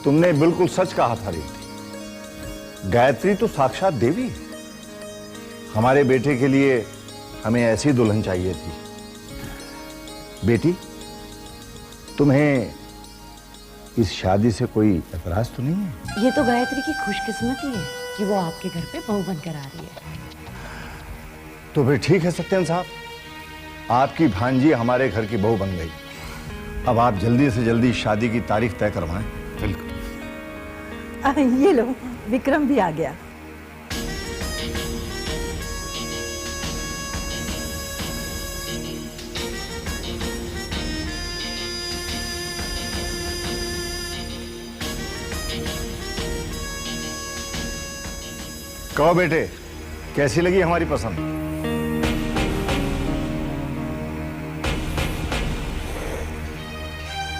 S11: तुमने बिल्कुल सच कहा था रेवती। गायत्री तो साक्षात देवी है। हमारे बेटे के लिए हमें ऐसी दुल्हन चाहिए थी। बेटी, तुम्हें इस शादी से कोई एतराज तो नहीं है?
S2: ये तो गायत्री की खुशकिस्मती है कि वो आपके घर पे बहू बनकर आ रही है।
S11: तो फिर ठीक है सत्यन साहब, आपकी भांजी हमारे घर की बहू बन गई। अब आप जल्दी से जल्दी शादी की तारीख तय करवाएं।
S9: बिल्कुल। ये लो, विक्रम भी आ गया।
S11: कहो बेटे, कैसी लगी हमारी पसंद?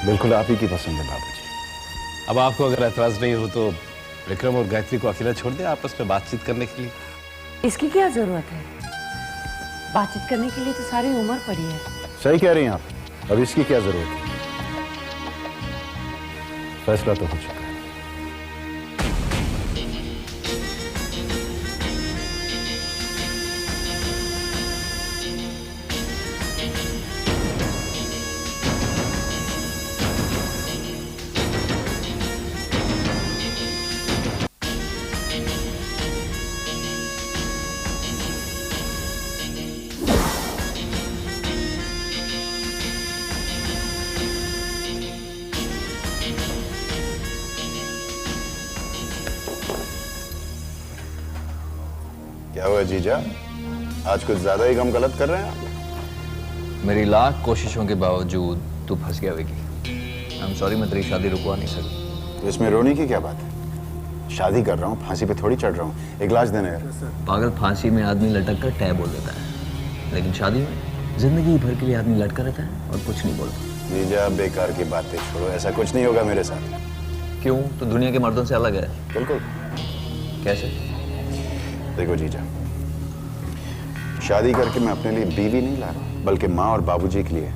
S11: बिल्कुल आप ही की पसंद है बाबूजी।
S7: अब आपको अगर एतराज नहीं हो तो विक्रम और गायत्री को अकेला छोड़ दें आपस में बातचीत करने के लिए।
S2: इसकी क्या जरूरत है? बातचीत करने के लिए तो सारी उम्र पड़ी है।
S11: सही कह रही हैं आप। अब इसकी क्या जरूरत है? फैसला तो हो चुका है। क्या हुआ जीजा, आज कुछ ज्यादा ही गम गलत कर रहे हैं आप?
S6: मेरी लाख कोशिशों के बावजूद तू फंस गया विकी। आई एम सॉरी, मैं तेरी शादी रुकवा नहीं सकती।
S11: तो इसमें रोने की क्या बात है? शादी कर रहा हूँ, फांसी पे थोड़ी चढ़ रहा हूँ। एक गिलास देना यार।
S6: पागल, फांसी में आदमी लटक कर टै बोल देता है, लेकिन शादी में जिंदगी भर के लिए आदमी लटका रहता है और कुछ नहीं बोलता।
S11: जीजा बेकार की बातें छोड़ो, ऐसा कुछ नहीं होगा मेरे साथ।
S6: क्यों? तो दुनिया के मर्दों से अलग है।
S11: बिल्कुल।
S6: कैसे?
S11: देखो जीजा, शादी करके मैं अपने लिए बीवी नहीं ला रहा, बल्कि माँ और बाबूजी के लिए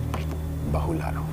S11: बहू ला रहा हूँ।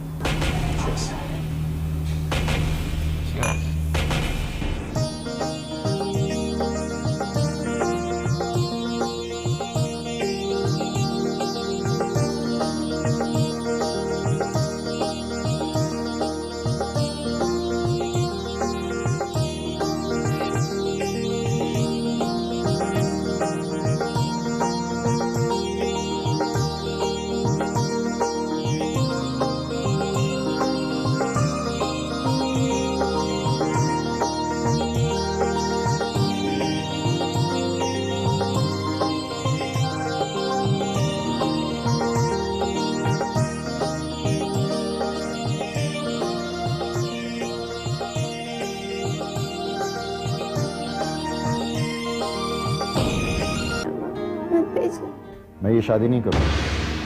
S11: मैं ये शादी नहीं करूंगा।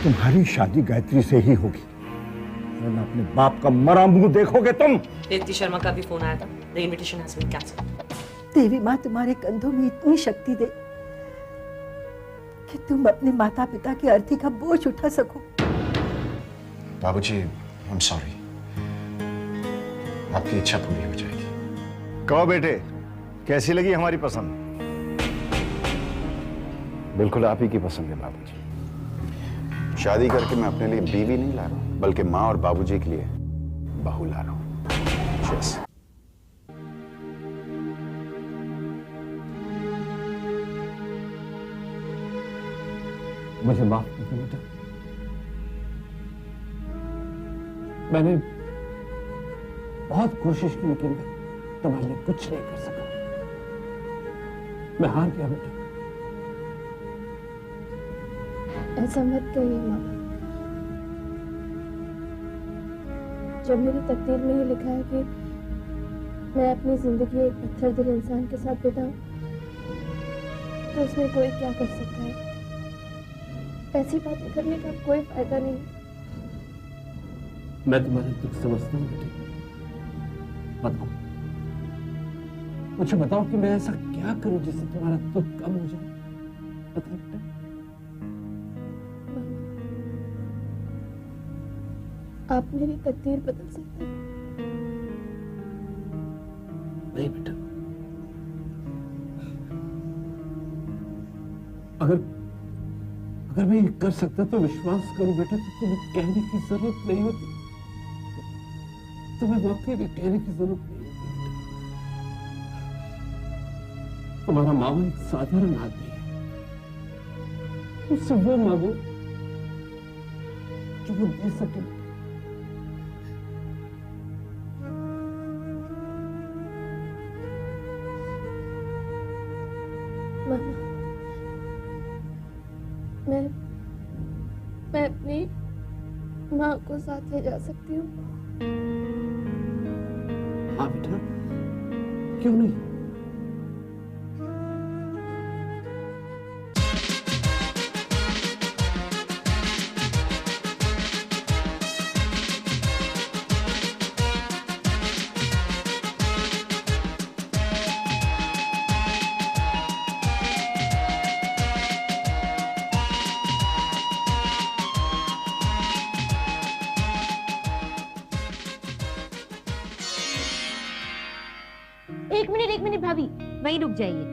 S11: तुम्हारी शादी गायत्री से ही होगी, वरना अपने बाप का मरा मुंह देखोगे तुम।
S2: दीप्ति शर्मा का भी फोन आया था। The invitation has been cancelled.
S9: Devi Maa तुम्हारे कंधों में इतनी शक्ति दे कि तुम अपने माता पिता की अर्थी का बोझ उठा सको।
S3: बाबूजी, आई एम सॉरी, आपकी इच्छा पूरी हो जाएगी। कहो बेटे, कैसी लगी हमारी पसंद?
S11: बिल्कुल आप ही की पसंद है बाबूजी।
S3: शादी करके मैं अपने लिए बीवी नहीं ला रहा हूं, बल्कि माँ और बाबूजी के लिए बहू ला रहा हूं। यस।
S7: मुझे माफ कर दो बेटा, मैंने बहुत कोशिश की लेकिन तुम्हारे लिए कुछ नहीं कर सका। मैं हार गया बेटा।
S1: ऐसा मत कहिए मामा। जब मेरी तकदीर में ही लिखा है कि मैं अपनी जिंदगी एक पत्थर दिल इंसान के साथ बिताऊं, तो उसमें कोई क्या कर सकता है? ऐसी बातें करने का कोई फायदा नहीं।
S7: मैं तुम्हारा दुख समझता हूँ बेटे। बताओ, मुझे बताओ कि मैं ऐसा क्या करूं जिससे तुम्हारा दुख कम हो जाए। बताओ बेटा।
S1: आप मेरी तकदीर बदल सकते हैं।
S7: नहीं बेटा, अगर मैं ये कर सकता तो विश्वास करो बेटा कि तुम्हें कहने की जरूरत नहीं होती। तुम्हें वाकई में कहने की जरूरत नहीं होती बेटा। तुम्हारा मामा एक साधारण आदमी है, उससे वो मांगो जो वो दे सके।
S1: मामा, मैं अपनी माँ को साथ ले जा सकती हूँ?
S7: हाँ बेटा, क्यों नहीं।
S4: एक मिनट भाभी, वहीं रुक जाइए।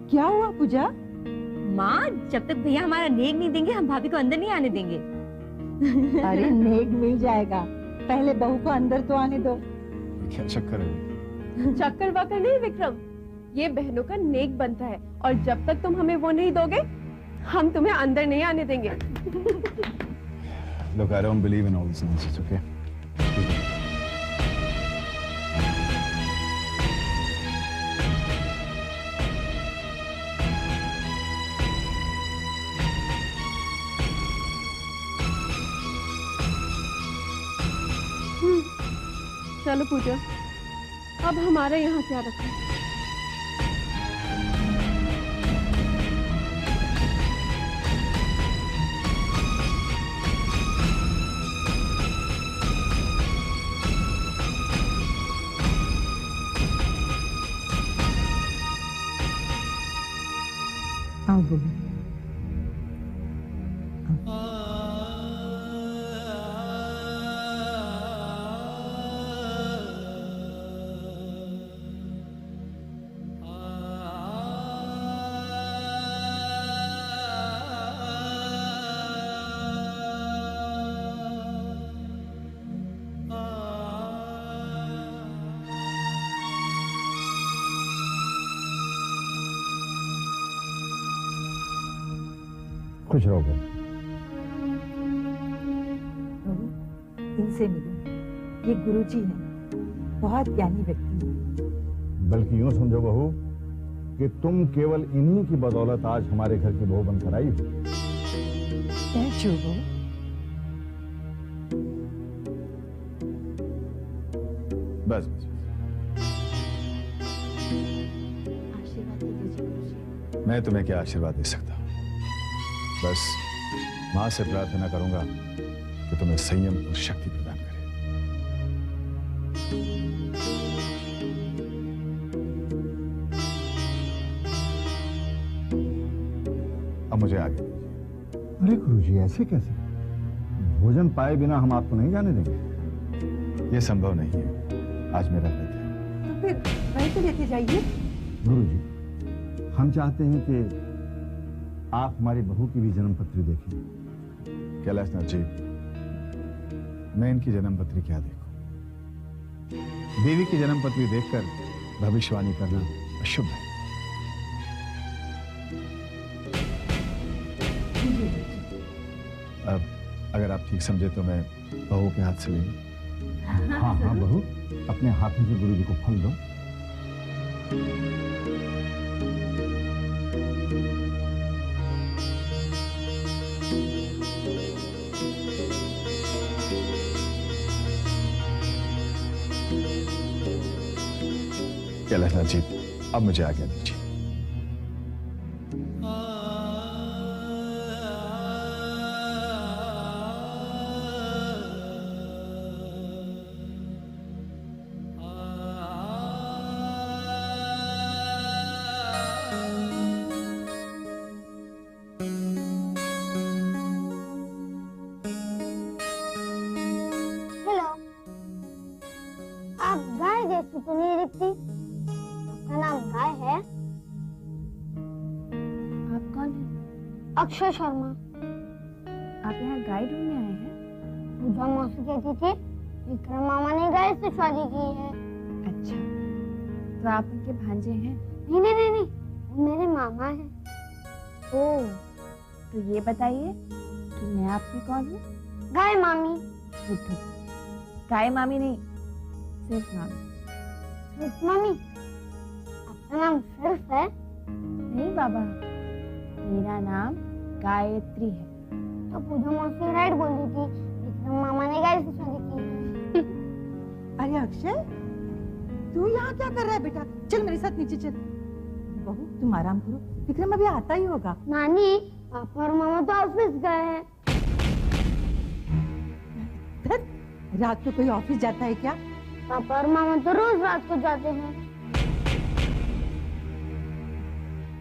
S9: क्या हुआ पूजा?
S4: माँ, जब तक भैया हमारा नेक नहीं देंगे हम भाभी को अंदर नहीं आने देंगे।
S9: अरे नेक मिल जाएगा, पहले बहू को अंदर तो आने दो।
S3: क्या चक्कर है?
S5: चक्कर वक्कर नहीं विक्रम, ये बहनों का नेक बनता है, और जब तक तुम हमें वो नहीं दोगे हम तुम्हें अंदर नहीं आने देंगे।
S3: Look, I don't believe in all this nonsense, okay?
S5: चलो पूजा, अब हमारे यहाँ क्या रखा?
S9: आओ बोलो।
S11: खुश रहो।
S9: इनसे मिलो, ये गुरुजी हैं, बहुत ज्ञानी व्यक्ति हैं।
S11: बल्कि यूं समझो बहू कि तुम केवल इन्हीं की बदौलत आज हमारे घर की बहू बनकर आई हो।
S9: थैंक यू बहू।
S11: बस
S4: आशीर्वाद दीजिए गुरुजी।
S3: मैं तुम्हें क्या आशीर्वाद दे सकता हूं? बस मां से प्रार्थना करूंगा कि तुम्हें संयम और शक्ति प्रदान करे। अब मुझे आगे दीजिए।
S11: अरे गुरुजी, ऐसे कैसे? भोजन पाए बिना हम आपको नहीं जाने देंगे।
S3: यह संभव नहीं है, आज मेरा व्रत है।
S9: तो फिर वहीं से लेके जाइए।
S11: गुरुजी, हम चाहते हैं कि आप हमारी बहू की भी जन्म पत्री देखें।
S3: कैलाशनाथ जी, मैं इनकी जन्म पत्री क्या देखूं? देवी की जन्म पत्री देखकर भविष्यवाणी करना अशुभ है। अब अगर आप ठीक समझे तो मैं बहू के हाथ से ले लूं।
S11: हाँ हाँ बहू, अपने हाथों से गुरुजी को फल दो।
S3: कैलाशनाथ जी, अब मुझे आज्ञा दीजिए।
S12: हेलो, आप गाय जैसी तो नहीं दिखती। आपका नाम गाय है?
S1: आप कौन हैं?
S12: अक्षय शर्मा।
S1: आप यहाँ गाय ढूंढने आए हैं?
S12: पूजा मौसी कहती थी विक्रम मामा ने गाय से शादी की है।
S1: अच्छा, तो आप उनके भांजे हैं?
S12: नहीं नहीं नहीं नहीं, वो मेरे मामा है।
S1: ओह, तो ये बताइए कि मैं आपकी कौन हूँ?
S12: गाय मामी।
S1: बुद्धू, गाय मामी नहीं, सिर्फ मामी।
S12: सिर्फ मामी? आपका नाम सिर्फ है?
S1: नहीं बाबा, मेरा नाम गायत्री है।
S12: तो पूजा मौसी राइट बोल रही थी, विक्रम मामा ने गाय से शादी की है।
S9: अरे अक्षय, तू यहाँ क्या कर रहा है बेटा? चल मेरे साथ नीचे चल। बहू तुम आराम करो, विक्रम अभी आता ही होगा।
S12: नानी, पापा और मामा तो ऑफिस गए हैं।
S9: रात को कोई ऑफिस जाता है क्या?
S12: पापा और मामा तो रोज रात को जाते हैं।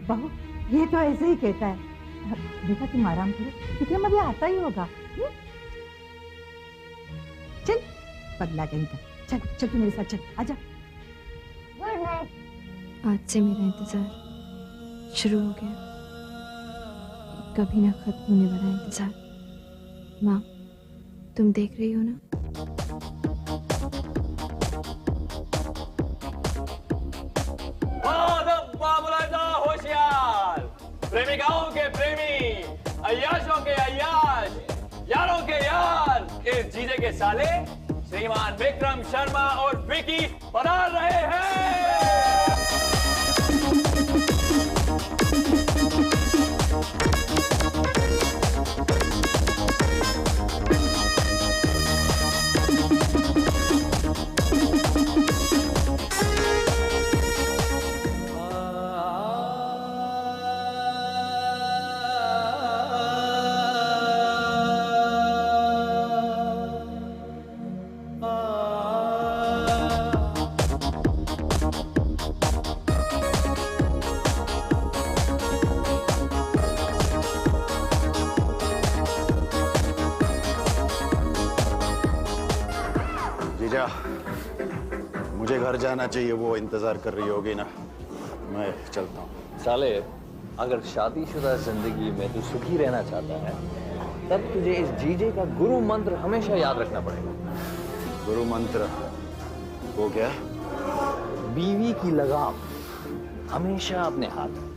S9: बहू ये तो ऐसे ही कहता है। बेटा तुम आराम करो, विक्रम अभी आता ही होगा। चल पगला कहीं का, चल चल तू मेरे साथ चल, आजा।
S12: Good night.
S1: आज से मेरा इंतजार शुरू हो गया, कभी ना खत्म होने वाला इंतजार। माँ, तुम देख रही हो ना?
S6: होशियार, प्रेमिकाओं के प्रेमी, अय्याशों के अय्याश, यारों के यार, इस जीजे के साले श्रीमान विक्रम शर्मा और विकी पधार रहे हैं।
S13: जीजा, मुझे घर जाना चाहिए, वो इंतजार कर रही होगी ना, मैं चलता हूँ।
S6: साले, अगर शादीशुदा जिंदगी में तू सुखी रहना चाहता है तब तुझे इस जीजे का गुरु मंत्र हमेशा याद रखना पड़ेगा।
S13: गुरु मंत्र वो क्या?
S6: बीवी की लगाम हमेशा अपने हाथ में।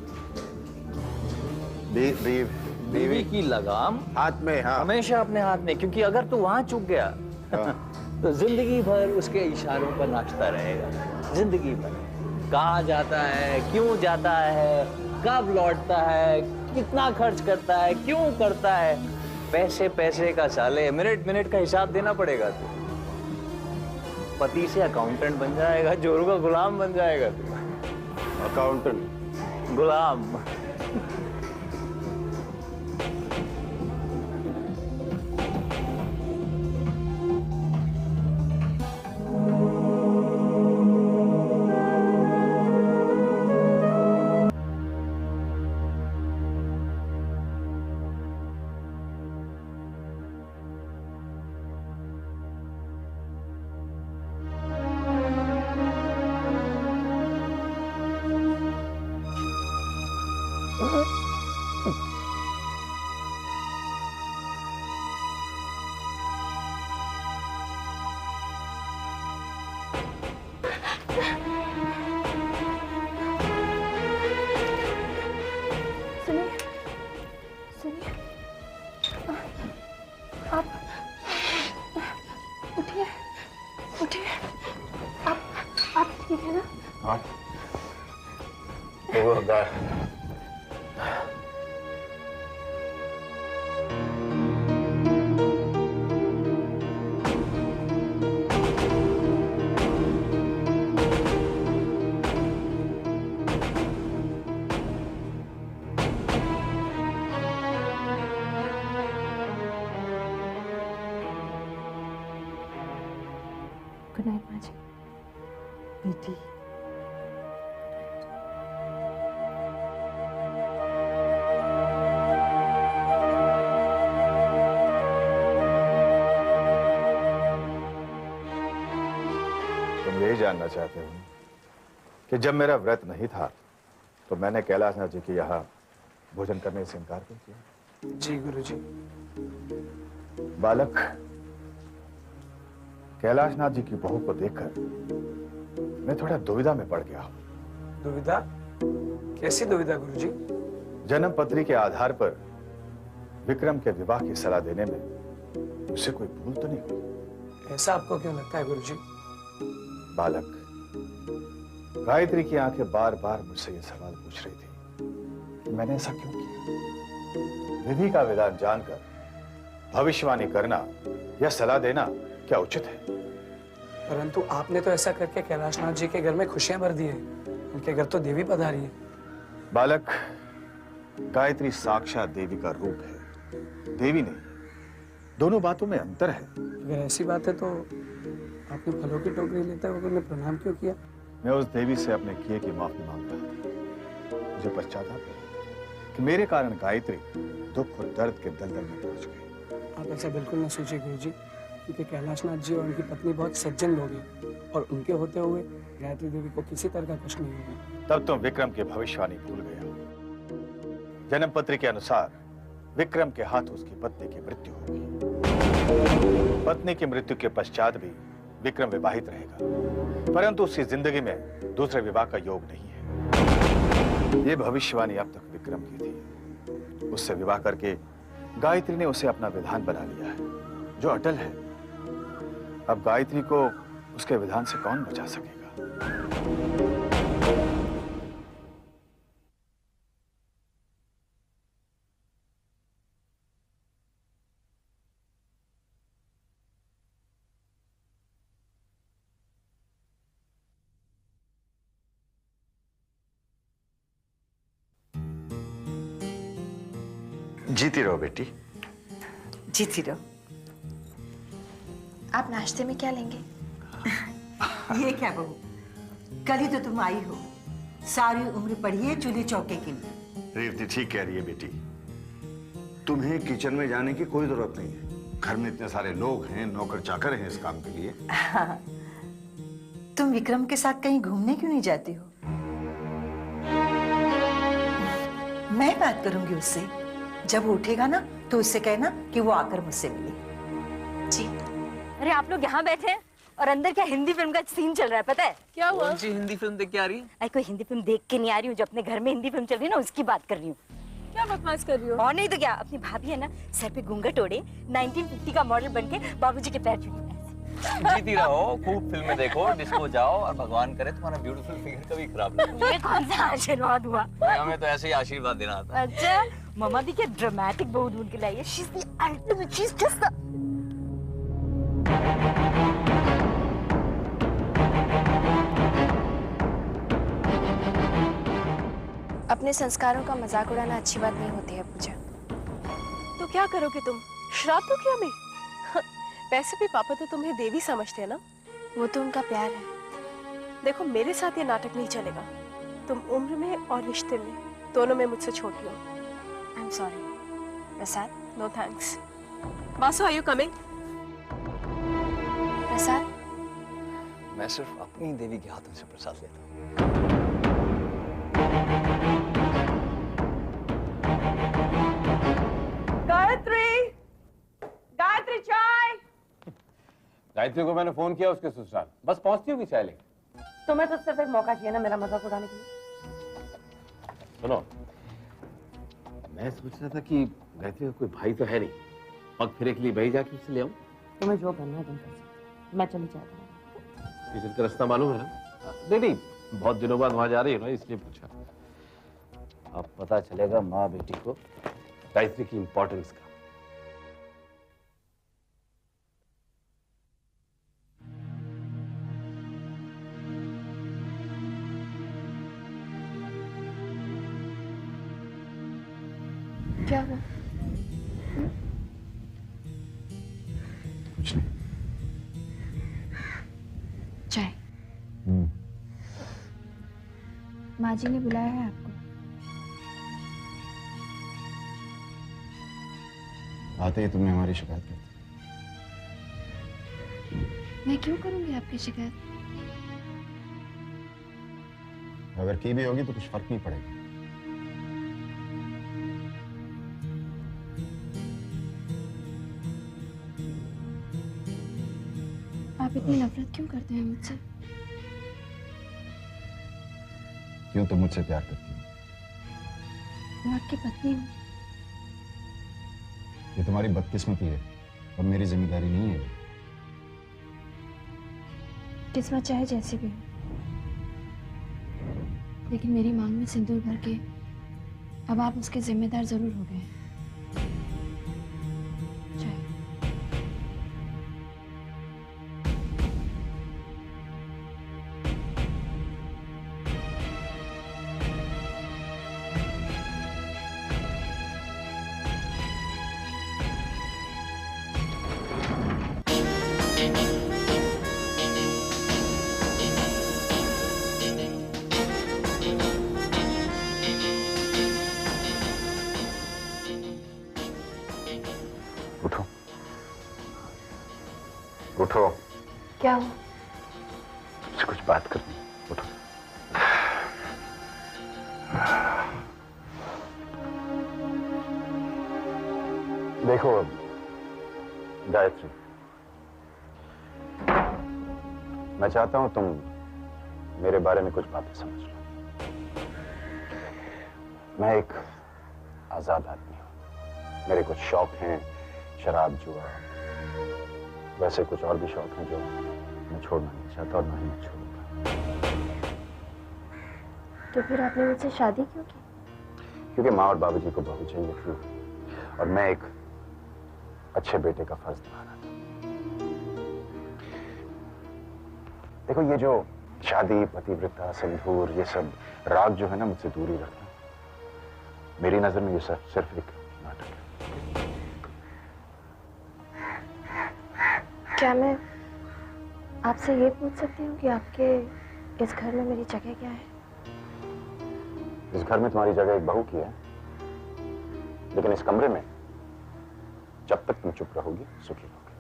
S6: बीवी की लगाम
S13: हाथ में, हाँ।
S6: हमेशा अपने हाथ में, क्योंकि अगर तू वहां चूक गया तो जिंदगी भर उसके इशारों पर नाचता रहेगा। जिंदगी भर कहाँ जाता है, क्यों जाता है, कब लौटता है, कितना खर्च करता है, क्यों करता है, पैसे पैसे का साले, मिनट मिनट का हिसाब देना पड़ेगा। तू पति से अकाउंटेंट बन जाएगा, जोरू का गुलाम बन जाएगा। तू
S13: अकाउंटेंट,
S6: गुलाम।
S11: वो
S2: गुड नाइट माँ जी। बेटी
S3: तुम यही जानना चाहते हो कि जब मेरा व्रत नहीं था तो मैंने कैलाशनाथ जी के यहाँ भोजन करने से इनकार क्यों किया?
S10: जी गुरुजी।
S3: बालक, कैलाशनाथ जी की बहू को देखकर मैं थोड़ा दुविधा में पड़ गया हूं।
S10: दुविधा? कैसी दुविधा गुरुजी?
S3: जन्म पत्री के आधार पर विक्रम के विवाह की सलाह देने में मुझसे कोई भूल तो नहीं हुई?
S10: ऐसा आपको क्यों लगता है गुरुजी?
S3: बालक, गायत्री की आंखें बार बार मुझसे ये सवाल पूछ रही थी कि मैंने ऐसा क्यों किया। विधि का विधान जानकर भविष्यवाणी करना या सलाह देना क्या उचित है?
S10: परंतु आपने तो ऐसा करके कैलाशनाथ जी के घर में खुशियां भर दी है। उनके घर तो देवी पधारी है।
S3: बालक, गायत्री साक्षात देवी का रूप है, देवी नहीं। दोनों बातों में अंतर है।
S10: अगर ऐसी बात है तो आपने फलों की टोकरी लेते हुए उन्हें प्रणाम क्यों किया?
S3: मैं उस देवी से अपने किए की माफी मांग रहा था। मुझे पश्चाताप है कि मेरे कारण गायत्री दुख और दर्द के दलदल में पहुंच गई।
S10: आप ऐसा बिल्कुल न सोचिए गुरुजी, क्योंकि कैलाशनाथ जी और उनकी पत्नी बहुत सज्जन लोग हैं और उनके होते हुए गायत्री देवी को किसी तरह का कष्ट नहीं होगा।
S3: तब तुम विक्रम की भविष्यवाणी भूल गए हो। जन्म पत्र के अनुसार विक्रम के हाथ उसकी पत्नी की मृत्यु होगी। पत्नी की मृत्यु के पश्चात भी विक्रम विवाहित रहेगा, परंतु उसकी जिंदगी में दूसरे विवाह का योग नहीं है। ये भविष्यवाणी अब तक विक्रम की थी। उससे विवाह करके गायत्री ने उसे अपना विधान बना लिया है, जो अटल है। अब गायत्री को उसके विधान से कौन बचा सकेगा?
S13: जीती रहो बेटी।
S9: जीती रहो।
S1: आप नाश्ते में क्या लेंगे?
S9: ये क्या बहू, कल ही तो तुम आई हो, सारी उम्र पड़ी है चूल्हे चौके के लिए।
S13: रेवती ठीक कह रही है बेटी, तुम्हें किचन में जाने की कोई जरूरत नहीं है। घर में इतने सारे लोग हैं, नौकर चाकर हैं इस काम के लिए।
S9: हाँ। तुम विक्रम के साथ कहीं घूमने क्यों नहीं जाती हो? मैं बात करूंगी उससे, जब वो उठेगा ना तो उससे कहना कि वो आकर मुझसे मिले।
S4: जी। अरे आप लोग यहाँ बैठे हैं और अंदर क्या हिंदी फिल्म का सीन चल रहा है, पता है?
S5: क्या हुआ?
S10: कौन सी हिंदी फिल्म देख के आ रही है?
S4: अरे कोई हिंदी फिल्म देख के नहीं आ रही हूँ, जो अपने घर में हिंदी फिल्म चल रही है ना उसकी बात कर रही हूँ।
S5: क्या बकवास कर रही हो?
S4: और नहीं तो क्या, अपनी भाभी है ना सर पे घूंघट ओढ़े 1950 का मॉडल बनके बाबूजी के पैर छूने।
S6: जीती रहो, खूब फिल्में देखो, डिस्को जाओ और भगवान करे तुम्हारा ब्यूटीफुल फिगर कभी खराब ना हो।
S4: ये कौन सा आशीर्वाद हुआ?
S6: हमें तो ऐसे ही आशीर्वाद देना आता है।
S4: अच्छा, मम्मा भी क्या ड्रामेटिक बहू ढूंढ के लाई है। She's the ultimate, she's just the...
S1: अपने संस्कारों का मजाक उड़ाना अच्छी बात नहीं होती है पूजा।
S5: तो क्या करोगे तुम? श्राप दो क्या हमें? वैसे भी पापा तो तुम्हें देवी समझते हैं ना?
S1: वो तो उनका प्यार है।
S5: देखो मेरे साथ ये नाटक नहीं चलेगा। तुम उम्र में और रिश्ते में दोनों में मुझसे छोटी हो।
S1: I'm sorry. Prasad?
S5: No thanks. Vasu, are you coming?
S1: प्रसाद?
S6: मैं सिर्फ अपनी देवी के हाथों से प्रसाद लेता हूँ।
S2: गायत्री! गायत्री चाय!
S7: गायत्री को मैंने फोन किया उसके ससुराल, बस पहुंचती होगी चाय लेके।
S2: तुम्हें तो सिर्फ एक मौका चाहिए ना मेरा मजाक उड़ाने के लिए।
S7: सुनो, मैं सोच रहा था कि गायत्री का कोई भाई तो है नहीं, पग फिरे के लिए भाई जाके उससे ले आऊं।
S2: तुम्हें जो करना है तुम कर सकते, मैं चली जाता हूँ।
S7: किचन का रास्ता मालूम है ना? नहीं नहीं, बहुत दिनों बाद वहां जा रही है ना, इसलिए पूछा। अब पता चलेगा माँ बेटी को गायत्री की इंपॉर्टेंस का।
S1: क्या हुआ?
S3: कुछ नहीं।
S1: चाय। माँ जी ने बुलाया है आपको।
S3: आते ही तुमने हमारी शिकायत कर दी।
S1: मैं क्यों करूंगी आपकी शिकायत?
S3: अगर की भी होगी तो कुछ फर्क नहीं पड़ेगा।
S1: आप इतनी नफरत क्यों करते हैं मुझसे?
S3: क्यों तुम मुझसे प्यार करती हो?
S1: मैं आपकी पत्नी हूँ।
S3: ये तुम्हारी बदकिस्मती है और मेरी जिम्मेदारी नहीं है।
S1: किस्मत चाहे जैसी भी हो, लेकिन मेरी मांग में सिंदूर भर के अब आप उसके जिम्मेदार जरूर हो गए हैं।
S3: उठो, उठो।
S1: क्या हुआ?
S3: तुमसे कुछ बात करनी है। उठो। देखो गायत्री, मैं चाहता हूं तुम मेरे बारे में कुछ बातें समझ लो। मैं एक आजाद आदमी हूं। मेरे कुछ शौक हैं, शराब, जुआ, वैसे कुछ और भी शौक हैं जो मैं छोड़ना नहीं चाहता और ना ही मैं छोड़ूंगा।
S1: तो फिर आपने मुझसे शादी क्यों की?
S3: क्योंकि माँ और बाबूजी को बहू चाहिए थी और मैं एक अच्छे बेटे का फर्ज निभा रहा था। देखो ये जो शादी, पतिव्रता, सिंदूर, ये सब राग जो है ना, मुझसे दूर ही रखना। मेरी नजर में ये सब सिर्फ एक नाटक है।
S1: क्या मैं आपसे ये पूछ सकती हूँ कि आपके इस घर में मेरी जगह क्या है?
S3: इस घर में तुम्हारी जगह एक बहू की है, लेकिन इस कमरे में जब तक तुम चुप रहोगी सुखी रहोगी।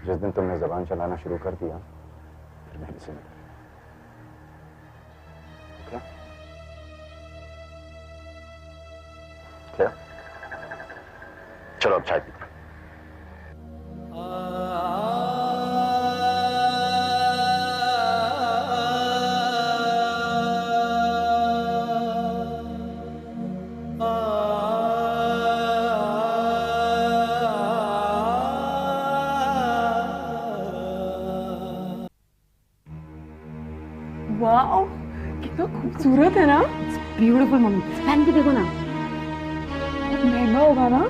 S3: जिस दिन तुमने जबान चलाना शुरू कर दिया फिर मेरी जिम्मेदारी। ओके? क्या? चलो अब चाय पीते हैं।
S2: वाओ, कितना खूबसूरत है ना। ब्यूटीफुल मम्मी, पहन के देखो ना। महंगा होगा ना।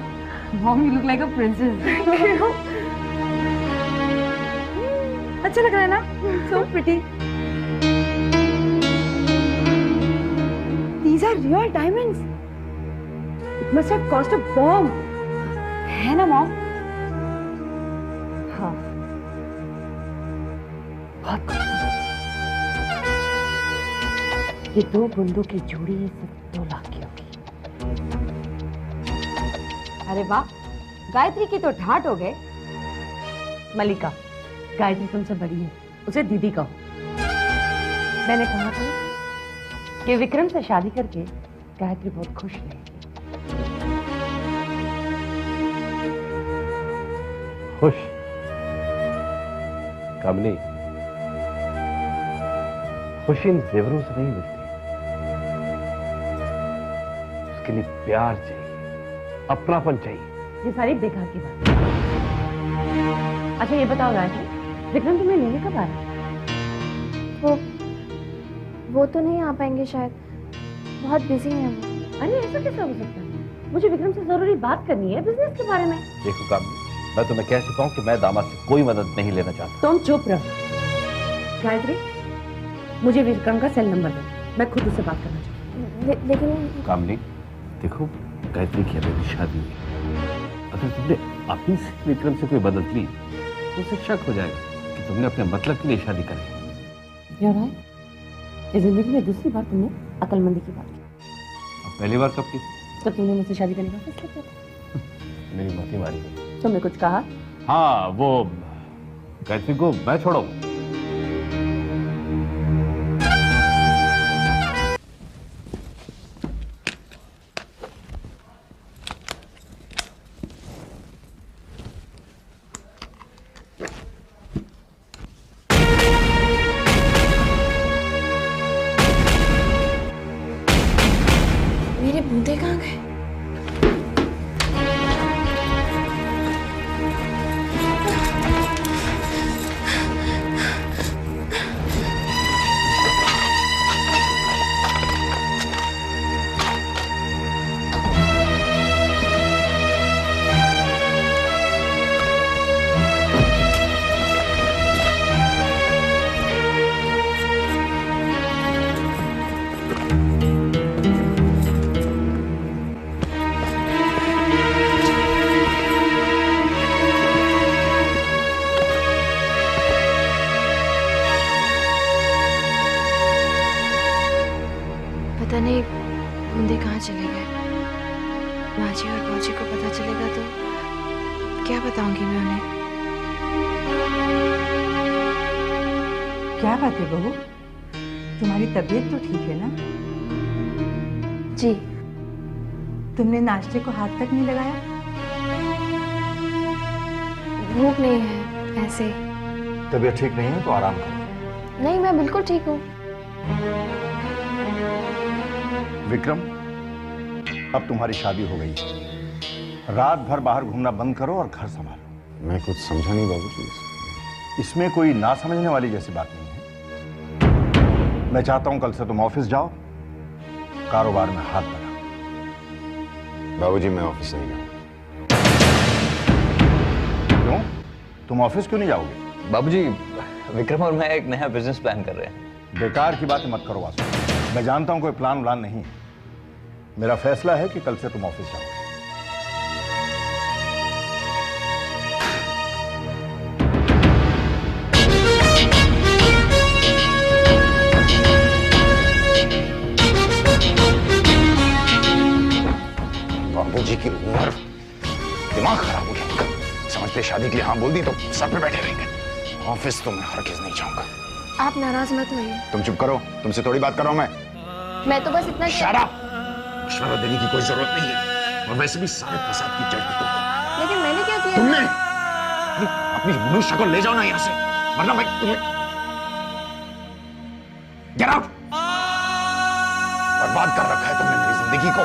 S2: Mom, you look like a princess. अच्छा लग रहा है ना? So pretty. These are real diamonds. It must have cost a bomb. है ना मॉम? हाँ, बहुत खूबसूरत। ये दो बूंदों की जोड़ी सिर्फ 2 लाख की होगी। अरे वाह, गायत्री की तो ठाट हो गए। मल्लिका, गायत्री तुमसे बड़ी है, उसे दीदी कहो। मैंने कहा था कि विक्रम से शादी करके गायत्री बहुत खुश रहेगी।
S7: खुश? कामनी, खुशी इन जेवरों से नहीं मिलती। उसके लिए प्यार चाहिए, अपनापन चाहिए।
S2: ये सारी बेकार की बात है। अच्छा ये बताओ गायत्री, विक्रम तुम्हें लेने कब आ रहा है?
S1: वो तो नहीं आ पाएंगे शायद, बहुत बिजी हैं वो।
S2: अरे ऐसा कैसा हो सकता है? मुझे विक्रम से जरूरी बात करनी है बिजनेस के बारे में।
S7: देखो कामनी, मैं तुम्हें कह चुका हूँ कि मैं दामाद से कोई मदद नहीं लेना चाहता।
S2: तुम चुप रहो। गायत्री, मुझे विक्रम का सेल नंबर दो, मैं खुद उससे बात करना चाहती हूँ।
S1: लेकिन
S7: कामनी, देखो गायत्री की अभी शादी हुई। अगर तुमने अपनी से विक्रम से कोई मदद ली तो उसे शक हो जाएगा कि तुमने अपने मतलब के लिए शादी करी।
S2: यार ये जिंदगी में दूसरी बार तुमने अकलमंदी की बात की।
S7: अब पहली बार कब की?
S2: तब तुमने मुझसे शादी करने का फैसला किया था।
S7: मेरी मती मारी।
S2: तुमने कुछ कहा?
S7: हाँ, वो गायत्री को मैं छोड़ूंगा।
S1: मेरे बूंदे कहाँ गए? पता नहीं बूंदे कहाँ चले गए। माँ जी और बाबूजी को पता चलेगा तो क्या बताऊंगी मैं उन्हें।
S9: क्या बात है बहू, तुम्हारी तबीयत तो ठीक है ना?
S1: जी।
S9: तुमने नाश्ते को हाथ तक नहीं लगाया?
S1: भूख नहीं है, ऐसे ही।
S13: तबीयत ठीक नहीं है तो आराम करो।
S1: नहीं, मैं बिल्कुल ठीक हूँ।
S13: विक्रम, अब तुम्हारी शादी हो गई है। रात भर बाहर घूमना बंद करो और घर संभालो। मैं कुछ समझा नहीं बाबूजी। इसमें कोई ना समझने वाली जैसी बात नहीं है। मैं चाहता हूं कल से तुम ऑफिस जाओ, कारोबार में हाथ बढ़ाओ। बाबूजी, मैं ऑफिस नहीं जाऊंगा। क्यों? तुम ऑफिस क्यों नहीं जाओगे?
S6: बाबूजी, विक्रम और मैं एक नया बिजनेस प्लान कर रहे हैं।
S13: बेकार की बातें मत करो वासु। मैं जानता हूं कोई प्लान व्लान नहीं है। मेरा फैसला है कि कल से तुम ऑफिस जाओगे।
S11: बाबूजी की उम्र, दिमाग खराब हो गया उनका। समझते शादी के लिए हाँ बोल दी तो सर पे बैठे रहेंगे। ऑफिस तो मैं हरगिज नहीं जाऊंगा।
S1: आप नाराज मत होइए।
S11: तुम चुप करो, तुमसे थोड़ी बात कर रहा हूं
S1: मैं तो बस इतना
S11: Shut up! मशवरा देने की कोई जरूरत नहीं है। और वैसे भी सारे फसाद की जड़ तो तुम हो।
S1: लेकिन मैंने क्या किया?
S11: तुमने अपनी मनुष्य को ले जाओ ना यहाँ से, वरना मैं तुम्हें Get out! बर्बाद कर रखा है तुमने मेरी जिंदगी को।